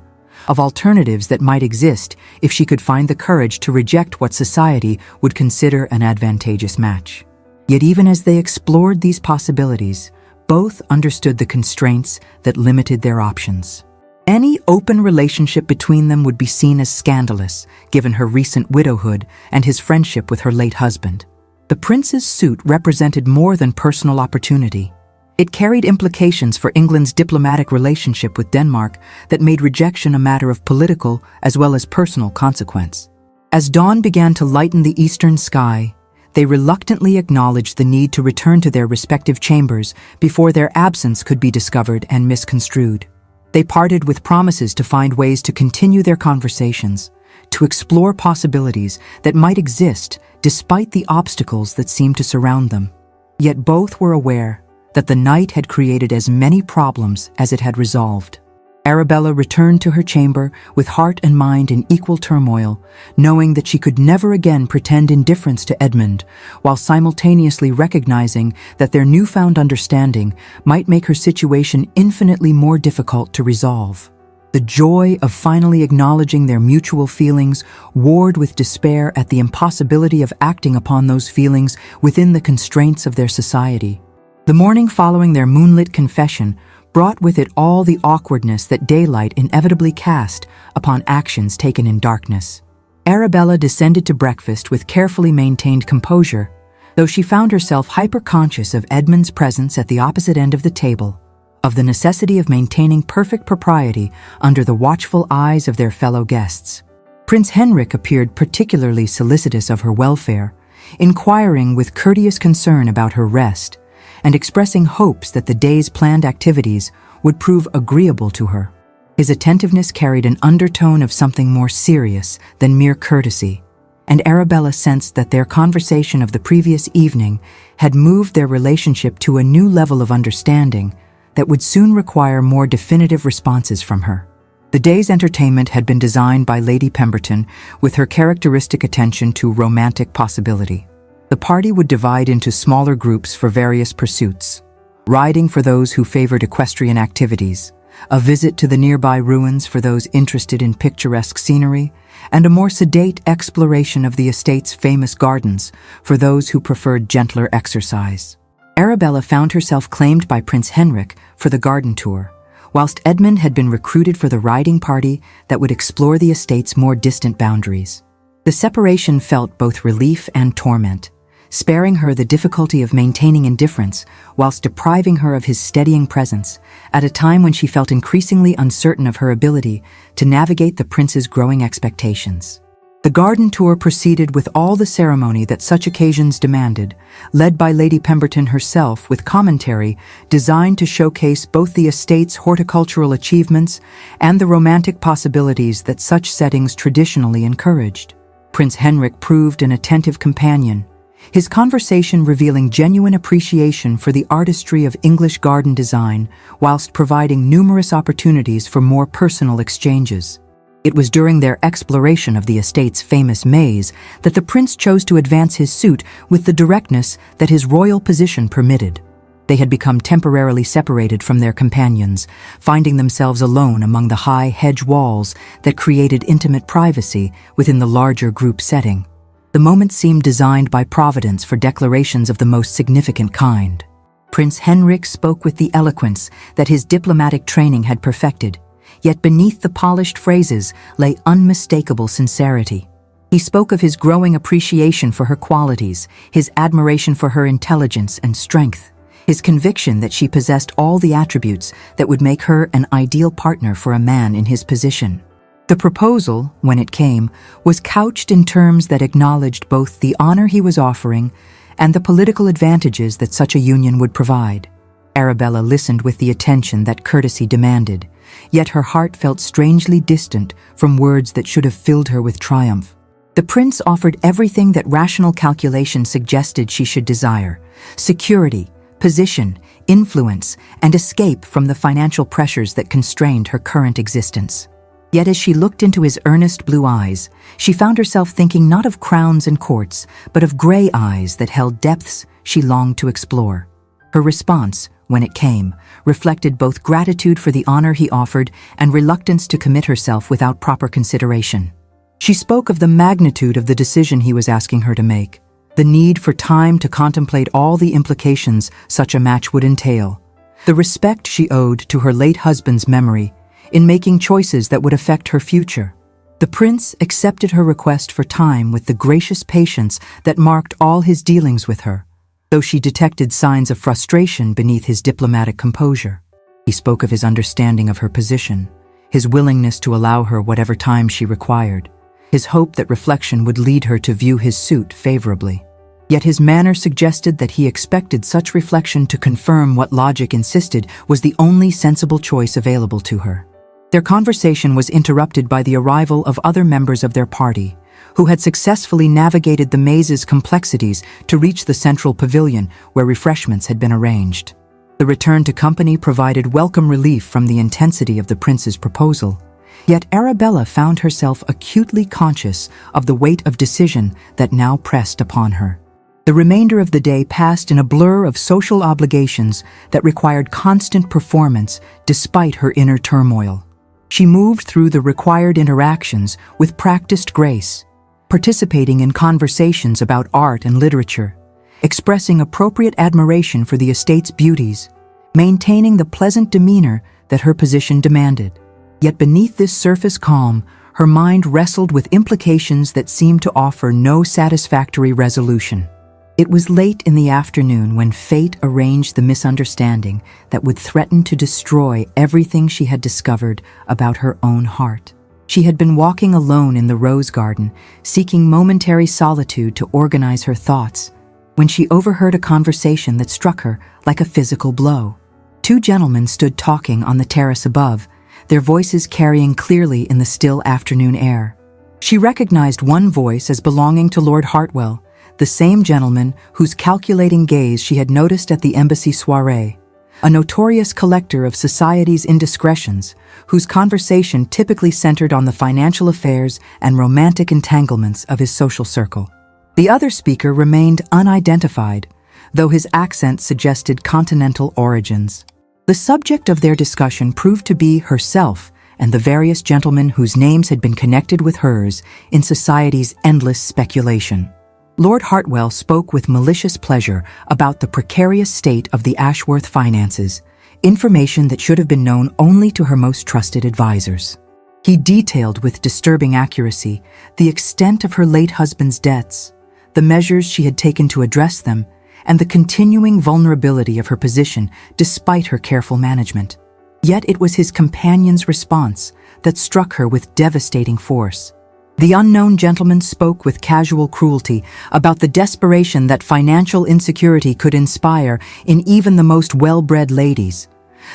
of alternatives that might exist if she could find the courage to reject what society would consider an advantageous match. Yet even as they explored these possibilities, both understood the constraints that limited their options. Any open relationship between them would be seen as scandalous, given her recent widowhood and his friendship with her late husband. The prince's suit represented more than personal opportunity. It carried implications for England's diplomatic relationship with Denmark that made rejection a matter of political as well as personal consequence. As dawn began to lighten the eastern sky, they reluctantly acknowledged the need to return to their respective chambers before their absence could be discovered and misconstrued. They parted with promises to find ways to continue their conversations, to explore possibilities that might exist despite the obstacles that seemed to surround them. Yet both were aware that the night had created as many problems as it had resolved. Arabella returned to her chamber with heart and mind in equal turmoil, knowing that she could never again pretend indifference to Edmund, while simultaneously recognizing that their newfound understanding might make her situation infinitely more difficult to resolve. The joy of finally acknowledging their mutual feelings warred with despair at the impossibility of acting upon those feelings within the constraints of their society. The morning following their moonlit confession brought with it all the awkwardness that daylight inevitably cast upon actions taken in darkness. Arabella descended to breakfast with carefully maintained composure, though she found herself hyper-conscious of Edmund's presence at the opposite end of the table, of the necessity of maintaining perfect propriety under the watchful eyes of their fellow guests. Prince Henrik appeared particularly solicitous of her welfare, inquiring with courteous concern about her rest, and expressing hopes that the day's planned activities would prove agreeable to her. His attentiveness carried an undertone of something more serious than mere courtesy, and Arabella sensed that their conversation of the previous evening had moved their relationship to a new level of understanding that would soon require more definitive responses from her. The day's entertainment had been designed by Lady Pemberton with her characteristic attention to romantic possibility. The party would divide into smaller groups for various pursuits: riding for those who favored equestrian activities, a visit to the nearby ruins for those interested in picturesque scenery, and a more sedate exploration of the estate's famous gardens for those who preferred gentler exercise. Arabella found herself claimed by Prince Henrik for the garden tour, whilst Edmund had been recruited for the riding party that would explore the estate's more distant boundaries. The separation felt both relief and torment, sparing her the difficulty of maintaining indifference whilst depriving her of his steadying presence at a time when she felt increasingly uncertain of her ability to navigate the prince's growing expectations. The garden tour proceeded with all the ceremony that such occasions demanded, led by Lady Pemberton herself with commentary designed to showcase both the estate's horticultural achievements and the romantic possibilities that such settings traditionally encouraged. Prince Henrik proved an attentive companion, his conversation revealing genuine appreciation for the artistry of English garden design, whilst providing numerous opportunities for more personal exchanges. It was during their exploration of the estate's famous maze that the prince chose to advance his suit with the directness that his royal position permitted. They had become temporarily separated from their companions, finding themselves alone among the high hedge walls that created intimate privacy within the larger group setting. The moment seemed designed by Providence for declarations of the most significant kind. Prince Henrik spoke with the eloquence that his diplomatic training had perfected, yet beneath the polished phrases lay unmistakable sincerity. He spoke of his growing appreciation for her qualities, his admiration for her intelligence and strength, his conviction that she possessed all the attributes that would make her an ideal partner for a man in his position. The proposal, when it came, was couched in terms that acknowledged both the honor he was offering and the political advantages that such a union would provide. Arabella listened with the attention that courtesy demanded, yet her heart felt strangely distant from words that should have filled her with triumph. The prince offered everything that rational calculation suggested she should desire: security, position, influence, and escape from the financial pressures that constrained her current existence. Yet as she looked into his earnest blue eyes, she found herself thinking not of crowns and courts, but of gray eyes that held depths she longed to explore. Her response, when it came, reflected both gratitude for the honor he offered and reluctance to commit herself without proper consideration. She spoke of the magnitude of the decision he was asking her to make, the need for time to contemplate all the implications such a match would entail, the respect she owed to her late husband's memory in making choices that would affect her future. The prince accepted her request for time with the gracious patience that marked all his dealings with her, though she detected signs of frustration beneath his diplomatic composure. He spoke of his understanding of her position, his willingness to allow her whatever time she required, his hope that reflection would lead her to view his suit favorably. Yet his manner suggested that he expected such reflection to confirm what logic insisted was the only sensible choice available to her. Their conversation was interrupted by the arrival of other members of their party, who had successfully navigated the maze's complexities to reach the central pavilion where refreshments had been arranged. The return to company provided welcome relief from the intensity of the prince's proposal, yet Arabella found herself acutely conscious of the weight of decision that now pressed upon her. The remainder of the day passed in a blur of social obligations that required constant performance despite her inner turmoil. She moved through the required interactions with practiced grace, participating in conversations about art and literature, expressing appropriate admiration for the estate's beauties, maintaining the pleasant demeanor that her position demanded. Yet beneath this surface calm, her mind wrestled with implications that seemed to offer no satisfactory resolution. It was late in the afternoon when fate arranged the misunderstanding that would threaten to destroy everything she had discovered about her own heart. She had been walking alone in the rose garden, seeking momentary solitude to organize her thoughts, when she overheard a conversation that struck her like a physical blow. Two gentlemen stood talking on the terrace above, their voices carrying clearly in the still afternoon air. She recognized one voice as belonging to Lord Hartwell, the same gentleman whose calculating gaze she had noticed at the embassy soiree, a notorious collector of society's indiscretions, whose conversation typically centered on the financial affairs and romantic entanglements of his social circle. The other speaker remained unidentified, though his accent suggested continental origins. The subject of their discussion proved to be herself and the various gentlemen whose names had been connected with hers in society's endless speculation. Lord Hartwell spoke with malicious pleasure about the precarious state of the Ashworth finances, information that should have been known only to her most trusted advisors. He detailed with disturbing accuracy the extent of her late husband's debts, the measures she had taken to address them, and the continuing vulnerability of her position despite her careful management. Yet it was his companion's response that struck her with devastating force. The unknown gentleman spoke with casual cruelty about the desperation that financial insecurity could inspire in even the most well-bred ladies,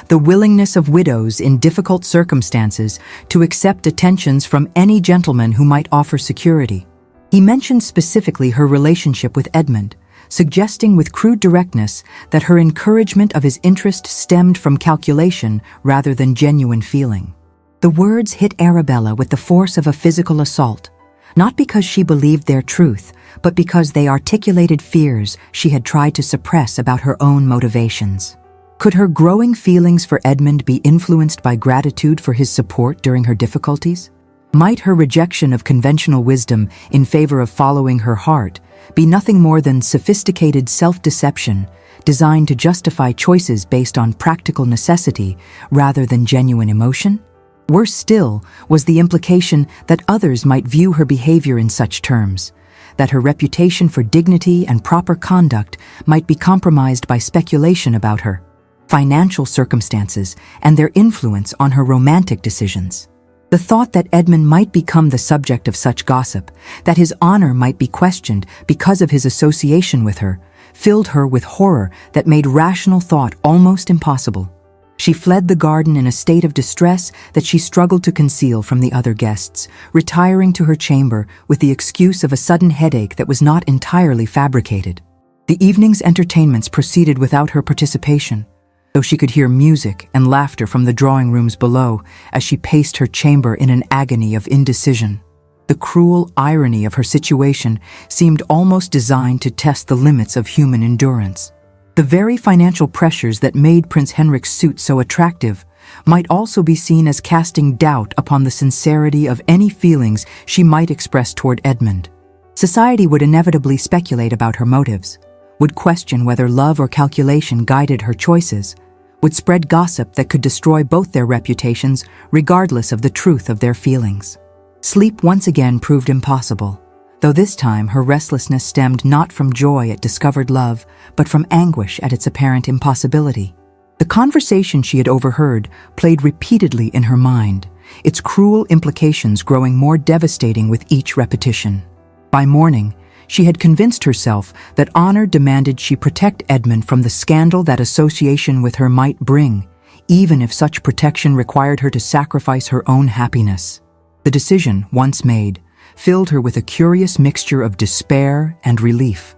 the willingness of widows in difficult circumstances to accept attentions from any gentleman who might offer security. He mentioned specifically her relationship with Edmund, suggesting with crude directness that her encouragement of his interest stemmed from calculation rather than genuine feeling. The words hit Arabella with the force of a physical assault, not because she believed their truth, but because they articulated fears she had tried to suppress about her own motivations. Could her growing feelings for Edmund be influenced by gratitude for his support during her difficulties? Might her rejection of conventional wisdom in favor of following her heart be nothing more than sophisticated self-deception designed to justify choices based on practical necessity rather than genuine emotion? Worse still was the implication that others might view her behavior in such terms, that her reputation for dignity and proper conduct might be compromised by speculation about her financial circumstances and their influence on her romantic decisions. The thought that Edmund might become the subject of such gossip, that his honor might be questioned because of his association with her, filled her with horror that made rational thought almost impossible. She fled the garden in a state of distress that she struggled to conceal from the other guests, retiring to her chamber with the excuse of a sudden headache that was not entirely fabricated. The evening's entertainments proceeded without her participation, though she could hear music and laughter from the drawing rooms below as she paced her chamber in an agony of indecision. The cruel irony of her situation seemed almost designed to test the limits of human endurance. The very financial pressures that made Prince Henrik's suit so attractive might also be seen as casting doubt upon the sincerity of any feelings she might express toward Edmund. Society would inevitably speculate about her motives, would question whether love or calculation guided her choices, would spread gossip that could destroy both their reputations regardless of the truth of their feelings. Sleep once again proved impossible, though this time her restlessness stemmed not from joy at discovered love, but from anguish at its apparent impossibility. The conversation she had overheard played repeatedly in her mind, its cruel implications growing more devastating with each repetition. By morning, she had convinced herself that honor demanded she protect Edmund from the scandal that association with her might bring, even if such protection required her to sacrifice her own happiness. The decision, once made, filled her with a curious mixture of despair and relief.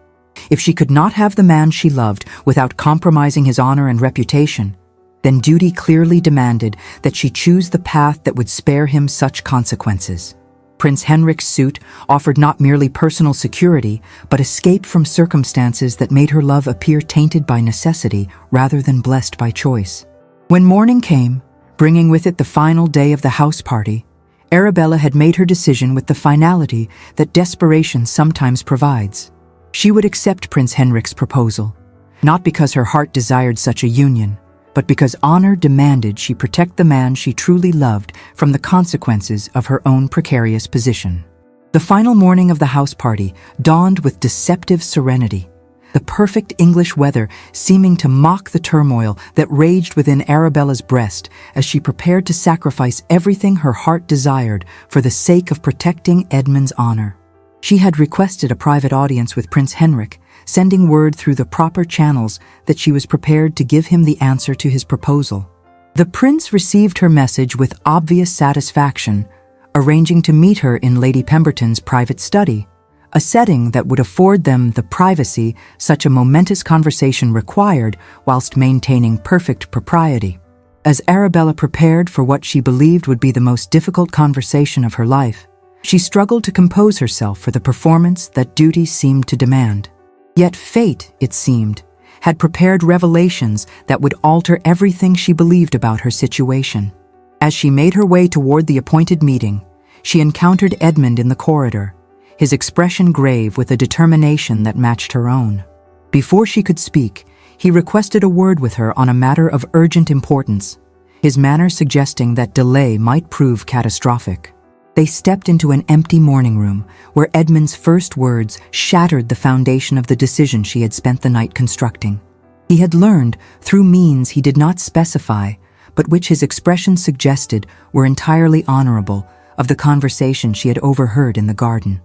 If she could not have the man she loved without compromising his honor and reputation, then duty clearly demanded that she choose the path that would spare him such consequences. Prince Henrik's suit offered not merely personal security, but escape from circumstances that made her love appear tainted by necessity rather than blessed by choice. When morning came, bringing with it the final day of the house party, Arabella had made her decision with the finality that desperation sometimes provides. She would accept Prince Henrik's proposal, not because her heart desired such a union, but because honor demanded she protect the man she truly loved from the consequences of her own precarious position. The final morning of the house party dawned with deceptive serenity, the perfect English weather seeming to mock the turmoil that raged within Arabella's breast as she prepared to sacrifice everything her heart desired for the sake of protecting Edmund's honor. She had requested a private audience with Prince Henrik, sending word through the proper channels that she was prepared to give him the answer to his proposal. The prince received her message with obvious satisfaction, arranging to meet her in Lady Pemberton's private study, a setting that would afford them the privacy such a momentous conversation required whilst maintaining perfect propriety. As Arabella prepared for what she believed would be the most difficult conversation of her life, she struggled to compose herself for the performance that duty seemed to demand. Yet fate, it seemed, had prepared revelations that would alter everything she believed about her situation. As she made her way toward the appointed meeting, she encountered Edmund in the corridor, his expression grave with a determination that matched her own. Before she could speak, he requested a word with her on a matter of urgent importance, his manner suggesting that delay might prove catastrophic. They stepped into an empty morning room where Edmund's first words shattered the foundation of the decision she had spent the night constructing. He had learned, through means he did not specify, but which his expression suggested were entirely honorable, of the conversation she had overheard in the garden.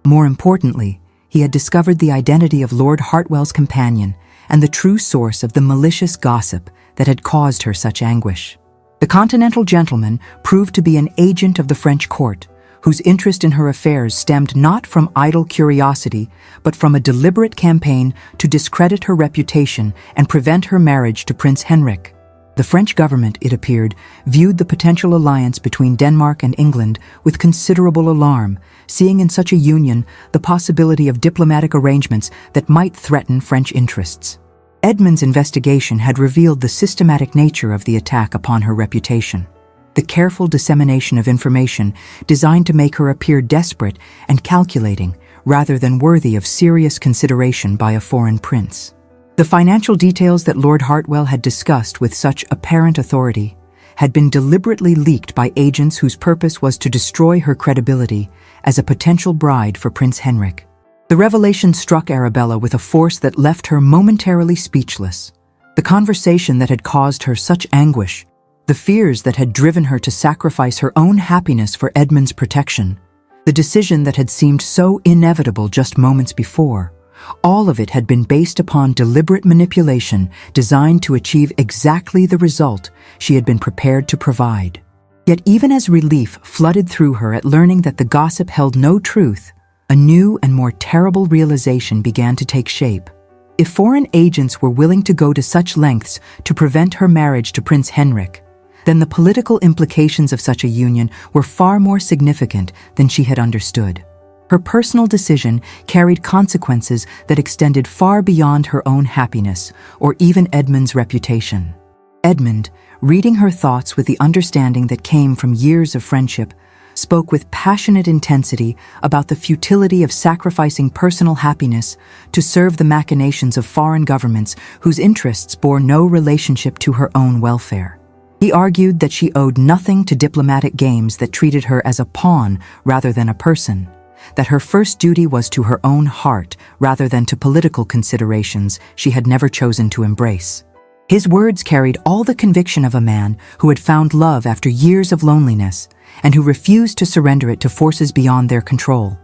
More importantly, he had discovered the identity of Lord Hartwell's companion and the true source of the malicious gossip that had caused her such anguish. The continental gentleman proved to be an agent of the French court, whose interest in her affairs stemmed not from idle curiosity, but from a deliberate campaign to discredit her reputation and prevent her marriage to Prince Henrik. The French government, it appeared, viewed the potential alliance between Denmark and England with considerable alarm, seeing in such a union the possibility of diplomatic arrangements that might threaten French interests. Edmund's investigation had revealed the systematic nature of the attack upon her reputation, the careful dissemination of information designed to make her appear desperate and calculating rather than worthy of serious consideration by a foreign prince. The financial details that Lord Hartwell had discussed with such apparent authority had been deliberately leaked by agents whose purpose was to destroy her credibility as a potential bride for Prince Henrik. The revelation struck Arabella with a force that left her momentarily speechless. The conversation that had caused her such anguish, the fears that had driven her to sacrifice her own happiness for Edmund's protection, the decision that had seemed so inevitable just moments before, all of it had been based upon deliberate manipulation designed to achieve exactly the result she had been prepared to provide. Yet even as relief flooded through her at learning that the gossip held no truth, a new and more terrible realization began to take shape. If foreign agents were willing to go to such lengths to prevent her marriage to Prince Henrik, then the political implications of such a union were far more significant than she had understood. Her personal decision carried consequences that extended far beyond her own happiness or even Edmund's reputation. Edmund, reading her thoughts with the understanding that came from years of friendship, spoke with passionate intensity about the futility of sacrificing personal happiness to serve the machinations of foreign governments whose interests bore no relationship to her own welfare. He argued that she owed nothing to diplomatic games that treated her as a pawn rather than a person, that her first duty was to her own heart rather than to political considerations she had never chosen to embrace. His words carried all the conviction of a man who had found love after years of loneliness and who refused to surrender it to forces beyond their control.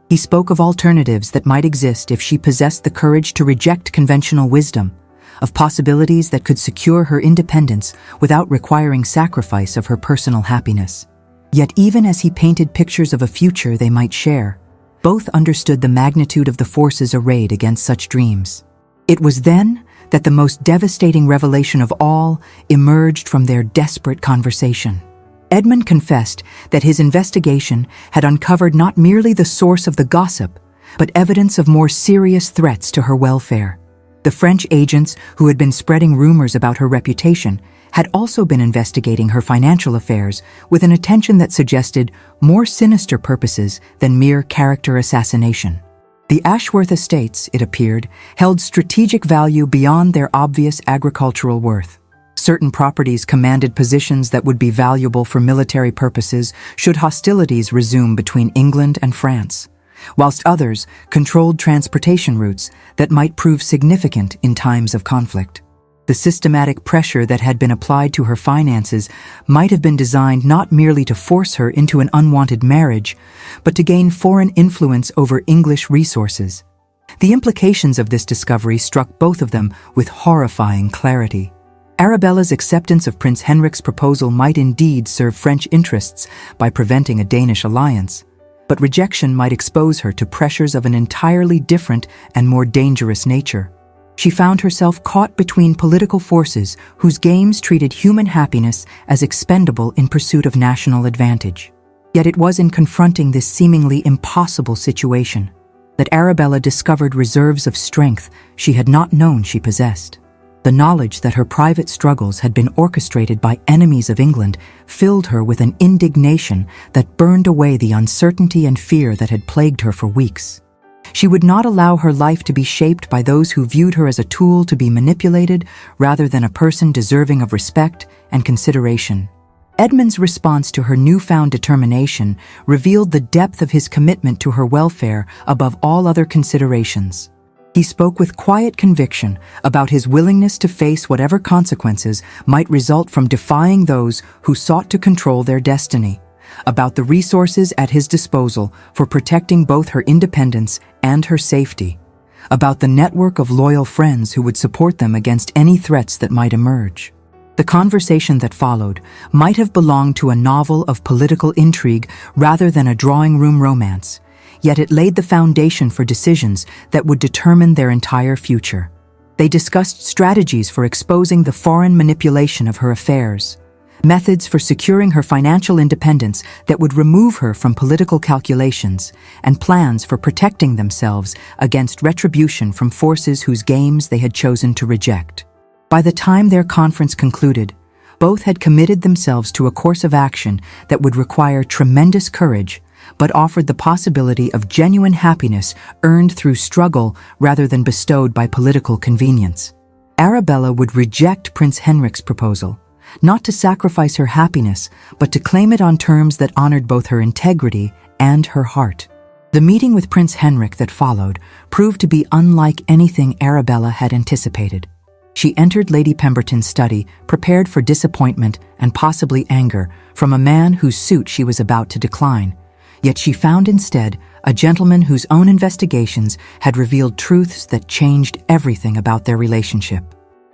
He spoke of alternatives that might exist if she possessed the courage to reject conventional wisdom, of possibilities that could secure her independence without requiring sacrifice of her personal happiness. Yet even as he painted pictures of a future they might share, both understood the magnitude of the forces arrayed against such dreams. It was then that the most devastating revelation of all emerged from their desperate conversation. Edmund confessed that his investigation had uncovered not merely the source of the gossip, but evidence of more serious threats to her welfare. The French agents who had been spreading rumors about her reputation had also been investigating her financial affairs with an attention that suggested more sinister purposes than mere character assassination. The Ashworth estates, it appeared, held strategic value beyond their obvious agricultural worth. Certain properties commanded positions that would be valuable for military purposes should hostilities resume between England and France, whilst others controlled transportation routes that might prove significant in times of conflict. The systematic pressure that had been applied to her finances might have been designed not merely to force her into an unwanted marriage, but to gain foreign influence over English resources. The implications of this discovery struck both of them with horrifying clarity. Arabella's acceptance of Prince Henrik's proposal might indeed serve French interests by preventing a Danish alliance, but rejection might expose her to pressures of an entirely different and more dangerous nature. She found herself caught between political forces whose games treated human happiness as expendable in pursuit of national advantage. Yet it was in confronting this seemingly impossible situation that Arabella discovered reserves of strength she had not known she possessed. The knowledge that her private struggles had been orchestrated by enemies of England filled her with an indignation that burned away the uncertainty and fear that had plagued her for weeks. She would not allow her life to be shaped by those who viewed her as a tool to be manipulated rather than a person deserving of respect and consideration. Edmund's response to her newfound determination revealed the depth of his commitment to her welfare above all other considerations. He spoke with quiet conviction about his willingness to face whatever consequences might result from defying those who sought to control their destiny, about the resources at his disposal for protecting both her independence and her safety, about the network of loyal friends who would support them against any threats that might emerge. The conversation that followed might have belonged to a novel of political intrigue rather than a drawing room romance, yet it laid the foundation for decisions that would determine their entire future. They discussed strategies for exposing the foreign manipulation of her affairs, methods for securing her financial independence that would remove her from political calculations, and plans for protecting themselves against retribution from forces whose games they had chosen to reject. By the time their conference concluded, both had committed themselves to a course of action that would require tremendous courage, but offered the possibility of genuine happiness earned through struggle rather than bestowed by political convenience. Arabella would reject Prince Henrik's proposal, not to sacrifice her happiness, but to claim it on terms that honored both her integrity and her heart. The meeting with Prince Henrik that followed proved to be unlike anything Arabella had anticipated. She entered Lady Pemberton's study, prepared for disappointment and possibly anger from a man whose suit she was about to decline. Yet she found instead a gentleman whose own investigations had revealed truths that changed everything about their relationship.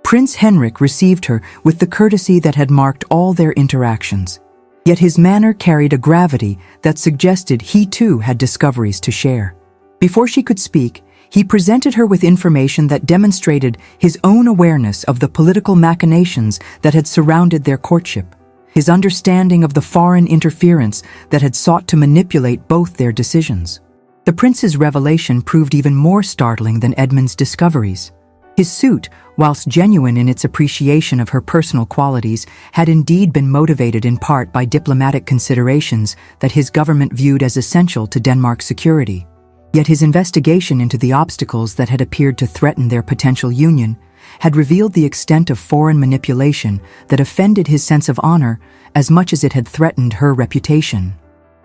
Prince Henrik received her with the courtesy that had marked all their interactions, yet his manner carried a gravity that suggested he too had discoveries to share. Before she could speak, he presented her with information that demonstrated his own awareness of the political machinations that had surrounded their courtship, his understanding of the foreign interference that had sought to manipulate both their decisions. The prince's revelation proved even more startling than Edmund's discoveries. His suit, whilst genuine in its appreciation of her personal qualities, had indeed been motivated in part by diplomatic considerations that his government viewed as essential to Denmark's security. Yet his investigation into the obstacles that had appeared to threaten their potential union had revealed the extent of foreign manipulation that offended his sense of honor as much as it had threatened her reputation.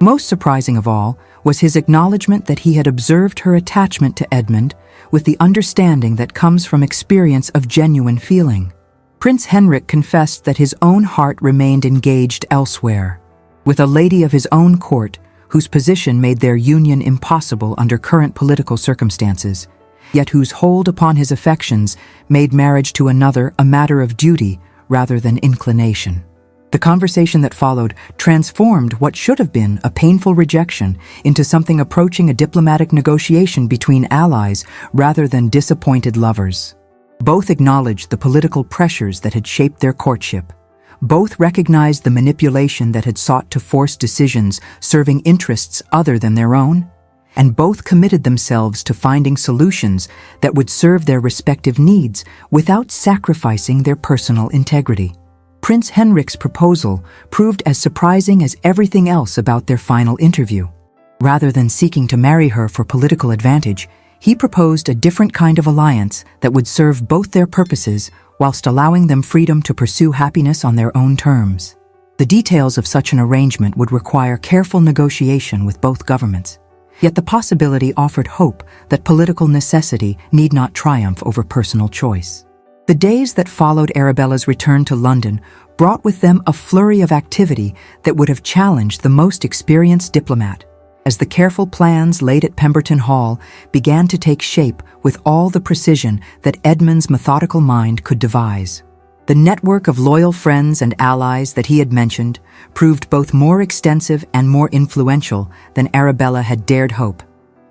Most surprising of all was his acknowledgement that he had observed her attachment to Edmund with the understanding that comes from experience of genuine feeling. Prince Henrik confessed that his own heart remained engaged elsewhere, with a lady of his own court whose position made their union impossible under current political circumstances, yet whose hold upon his affections made marriage to another a matter of duty rather than inclination. The conversation that followed transformed what should have been a painful rejection into something approaching a diplomatic negotiation between allies rather than disappointed lovers. Both acknowledged the political pressures that had shaped their courtship. Both recognized the manipulation that had sought to force decisions serving interests other than their own. And both committed themselves to finding solutions that would serve their respective needs without sacrificing their personal integrity. Prince Henrik's proposal proved as surprising as everything else about their final interview. Rather than seeking to marry her for political advantage, he proposed a different kind of alliance that would serve both their purposes whilst allowing them freedom to pursue happiness on their own terms. The details of such an arrangement would require careful negotiation with both governments. Yet the possibility offered hope that political necessity need not triumph over personal choice. The days that followed Arabella's return to London brought with them a flurry of activity that would have challenged the most experienced diplomat, as the careful plans laid at Pemberton Hall began to take shape with all the precision that Edmund's methodical mind could devise. The network of loyal friends and allies that he had mentioned proved both more extensive and more influential than Arabella had dared hope.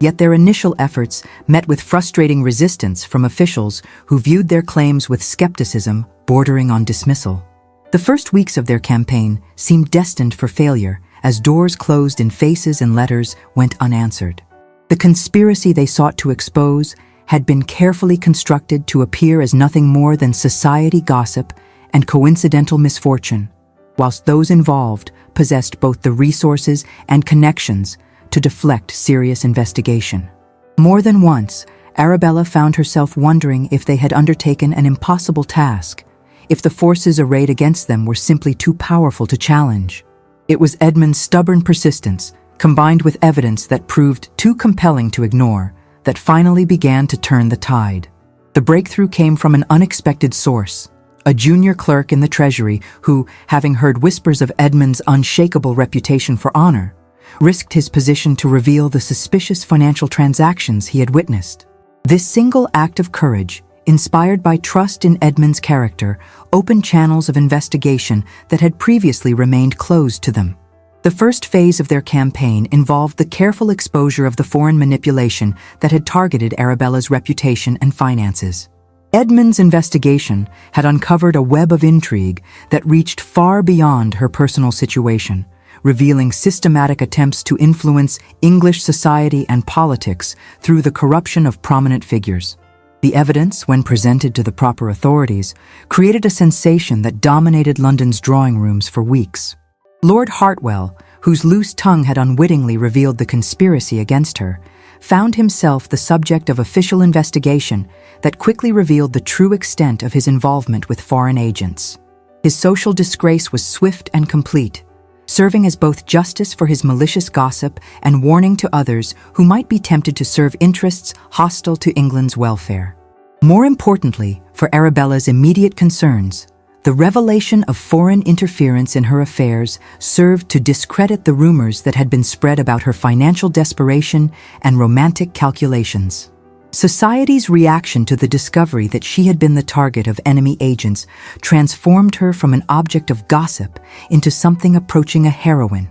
Yet their initial efforts met with frustrating resistance from officials who viewed their claims with skepticism bordering on dismissal. The first weeks of their campaign seemed destined for failure as doors closed in faces and letters went unanswered. The conspiracy they sought to expose had been carefully constructed to appear as nothing more than society gossip and coincidental misfortune, whilst those involved possessed both the resources and connections to deflect serious investigation. More than once, Arabella found herself wondering if they had undertaken an impossible task, if the forces arrayed against them were simply too powerful to challenge. It was Edmund's stubborn persistence, combined with evidence that proved too compelling to ignore, that finally began to turn the tide. The breakthrough came from an unexpected source, a junior clerk in the Treasury who, having heard whispers of Edmund's unshakable reputation for honor, risked his position to reveal the suspicious financial transactions he had witnessed. This single act of courage, inspired by trust in Edmund's character, opened channels of investigation that had previously remained closed to them. The first phase of their campaign involved the careful exposure of the foreign manipulation that had targeted Arabella's reputation and finances. Edmund's investigation had uncovered a web of intrigue that reached far beyond her personal situation, revealing systematic attempts to influence English society and politics through the corruption of prominent figures. The evidence, when presented to the proper authorities, created a sensation that dominated London's drawing rooms for weeks. Lord Hartwell, whose loose tongue had unwittingly revealed the conspiracy against her, found himself the subject of official investigation that quickly revealed the true extent of his involvement with foreign agents. His social disgrace was swift and complete, serving as both justice for his malicious gossip and warning to others who might be tempted to serve interests hostile to England's welfare. More importantly, for Arabella's immediate concerns, the revelation of foreign interference in her affairs served to discredit the rumors that had been spread about her financial desperation and romantic calculations. Society's reaction to the discovery that she had been the target of enemy agents transformed her from an object of gossip into something approaching a heroine,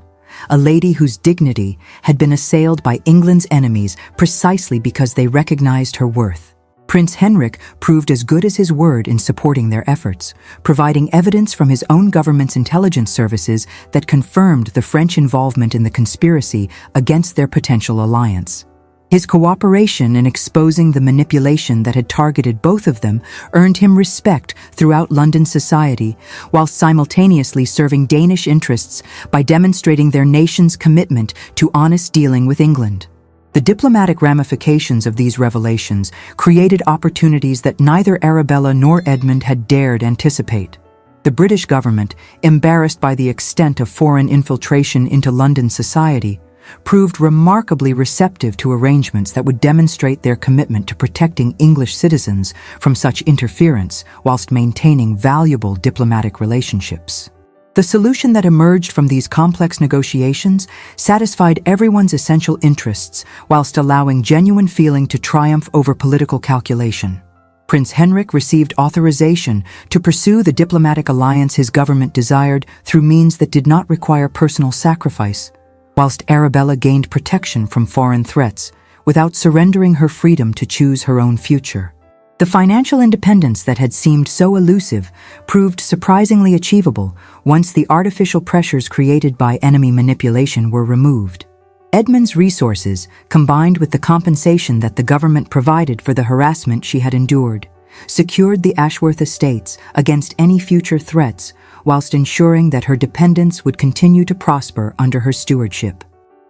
a lady whose dignity had been assailed by England's enemies precisely because they recognized her worth. Prince Henrik proved as good as his word in supporting their efforts, providing evidence from his own government's intelligence services that confirmed the French involvement in the conspiracy against their potential alliance. His cooperation in exposing the manipulation that had targeted both of them earned him respect throughout London society, while simultaneously serving Danish interests by demonstrating their nation's commitment to honest dealing with England. The diplomatic ramifications of these revelations created opportunities that neither Arabella nor Edmund had dared anticipate. The British government, embarrassed by the extent of foreign infiltration into London society, proved remarkably receptive to arrangements that would demonstrate their commitment to protecting English citizens from such interference whilst maintaining valuable diplomatic relationships. The solution that emerged from these complex negotiations satisfied everyone's essential interests whilst allowing genuine feeling to triumph over political calculation. Prince Henrik received authorization to pursue the diplomatic alliance his government desired through means that did not require personal sacrifice, whilst Arabella gained protection from foreign threats without surrendering her freedom to choose her own future. The financial independence that had seemed so elusive proved surprisingly achievable once the artificial pressures created by enemy manipulation were removed. Edmund's resources, combined with the compensation that the government provided for the harassment she had endured, secured the Ashworth estates against any future threats, whilst ensuring that her dependents would continue to prosper under her stewardship.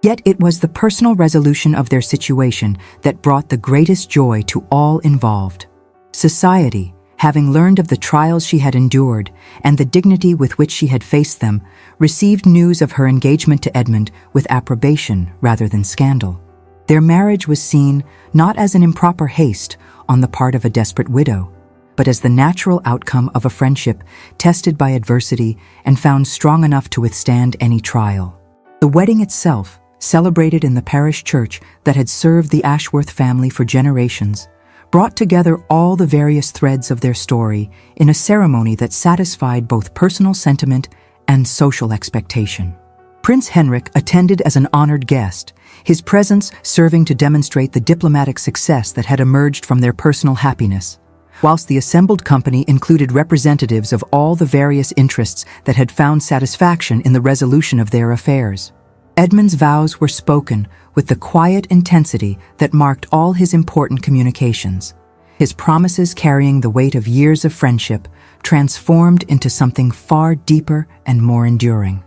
Yet it was the personal resolution of their situation that brought the greatest joy to all involved. Society, having learned of the trials she had endured and the dignity with which she had faced them, received news of her engagement to Edmund with approbation rather than scandal. Their marriage was seen not as an improper haste on the part of a desperate widow, but as the natural outcome of a friendship tested by adversity and found strong enough to withstand any trial. The wedding itself, celebrated in the parish church that had served the Ashworth family for generations, brought together all the various threads of their story in a ceremony that satisfied both personal sentiment and social expectation. Prince Henrik attended as an honored guest, his presence serving to demonstrate the diplomatic success that had emerged from their personal happiness, whilst the assembled company included representatives of all the various interests that had found satisfaction in the resolution of their affairs. Edmund's vows were spoken with the quiet intensity that marked all his important communications, his promises carrying the weight of years of friendship, transformed into something far deeper and more enduring.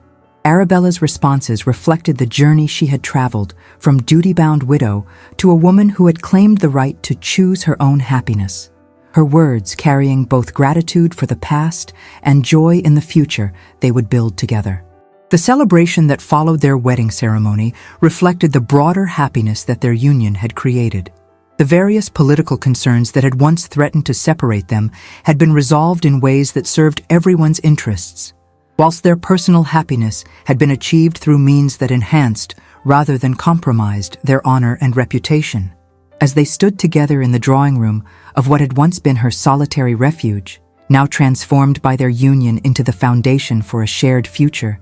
Arabella's responses reflected the journey she had traveled from duty-bound widow to a woman who had claimed the right to choose her own happiness, her words carrying both gratitude for the past and joy in the future they would build together. The celebration that followed their wedding ceremony reflected the broader happiness that their union had created. The various political concerns that had once threatened to separate them had been resolved in ways that served everyone's interests, whilst their personal happiness had been achieved through means that enhanced, rather than compromised, their honor and reputation. As they stood together in the drawing room of what had once been her solitary refuge, now transformed by their union into the foundation for a shared future,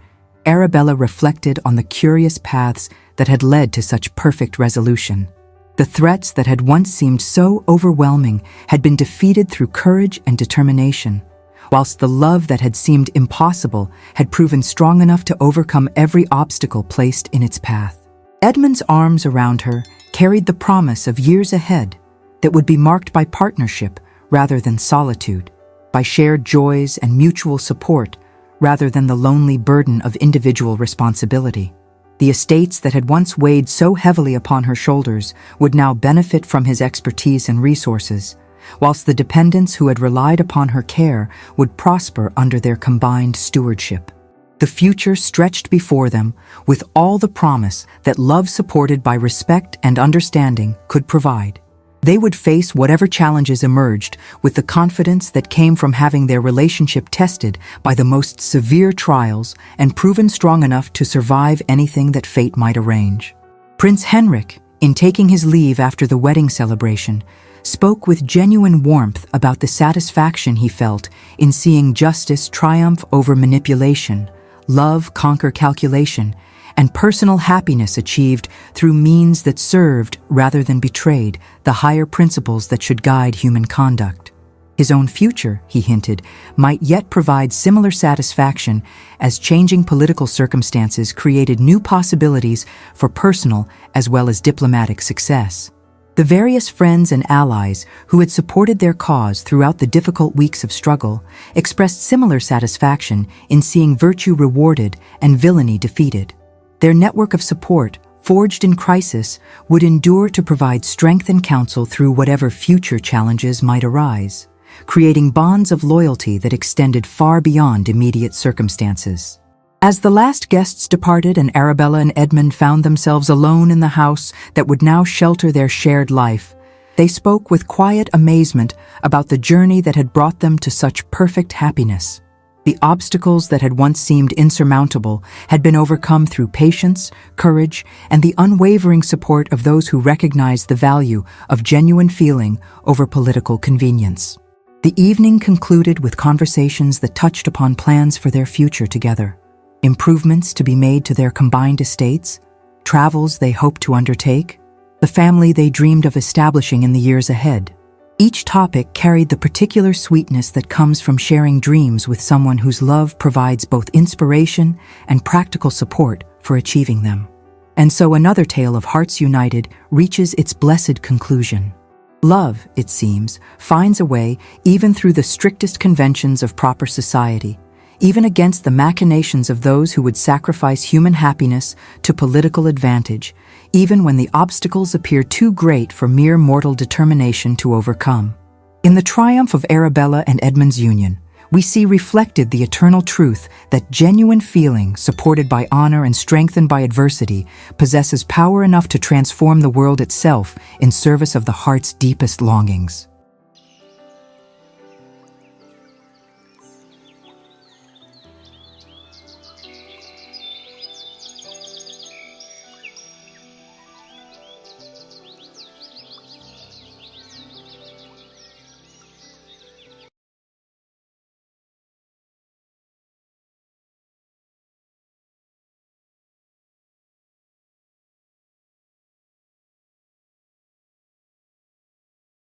Arabella reflected on the curious paths that had led to such perfect resolution. The threats that had once seemed so overwhelming had been defeated through courage and determination, whilst the love that had seemed impossible had proven strong enough to overcome every obstacle placed in its path. Edmund's arms around her carried the promise of years ahead that would be marked by partnership rather than solitude, by shared joys and mutual support rather than the lonely burden of individual responsibility. The estates that had once weighed so heavily upon her shoulders would now benefit from his expertise and resources, whilst the dependents who had relied upon her care would prosper under their combined stewardship. The future stretched before them with all the promise that love supported by respect and understanding could provide. They would face whatever challenges emerged with the confidence that came from having their relationship tested by the most severe trials and proven strong enough to survive anything that fate might arrange. Prince Henrik, in taking his leave after the wedding celebration, spoke with genuine warmth about the satisfaction he felt in seeing justice triumph over manipulation, love conquer calculation, and personal happiness achieved through means that served rather than betrayed the higher principles that should guide human conduct. His own future, he hinted, might yet provide similar satisfaction as changing political circumstances created new possibilities for personal as well as diplomatic success. The various friends and allies who had supported their cause throughout the difficult weeks of struggle expressed similar satisfaction in seeing virtue rewarded and villainy defeated. Their network of support, forged in crisis, would endure to provide strength and counsel through whatever future challenges might arise, creating bonds of loyalty that extended far beyond immediate circumstances. As the last guests departed and Arabella and Edmund found themselves alone in the house that would now shelter their shared life, they spoke with quiet amazement about the journey that had brought them to such perfect happiness. The obstacles that had once seemed insurmountable had been overcome through patience, courage, and the unwavering support of those who recognized the value of genuine feeling over political convenience. The evening concluded with conversations that touched upon plans for their future together, improvements to be made to their combined estates, travels they hoped to undertake, the family they dreamed of establishing in the years ahead. Each topic carried the particular sweetness that comes from sharing dreams with someone whose love provides both inspiration and practical support for achieving them. And so another tale of hearts united reaches its blessed conclusion. Love, it seems, finds a way even through the strictest conventions of proper society, even against the machinations of those who would sacrifice human happiness to political advantage, even when the obstacles appear too great for mere mortal determination to overcome. In the triumph of Arabella and Edmund's union, we see reflected the eternal truth that genuine feeling, supported by honor and strengthened by adversity, possesses power enough to transform the world itself in service of the heart's deepest longings.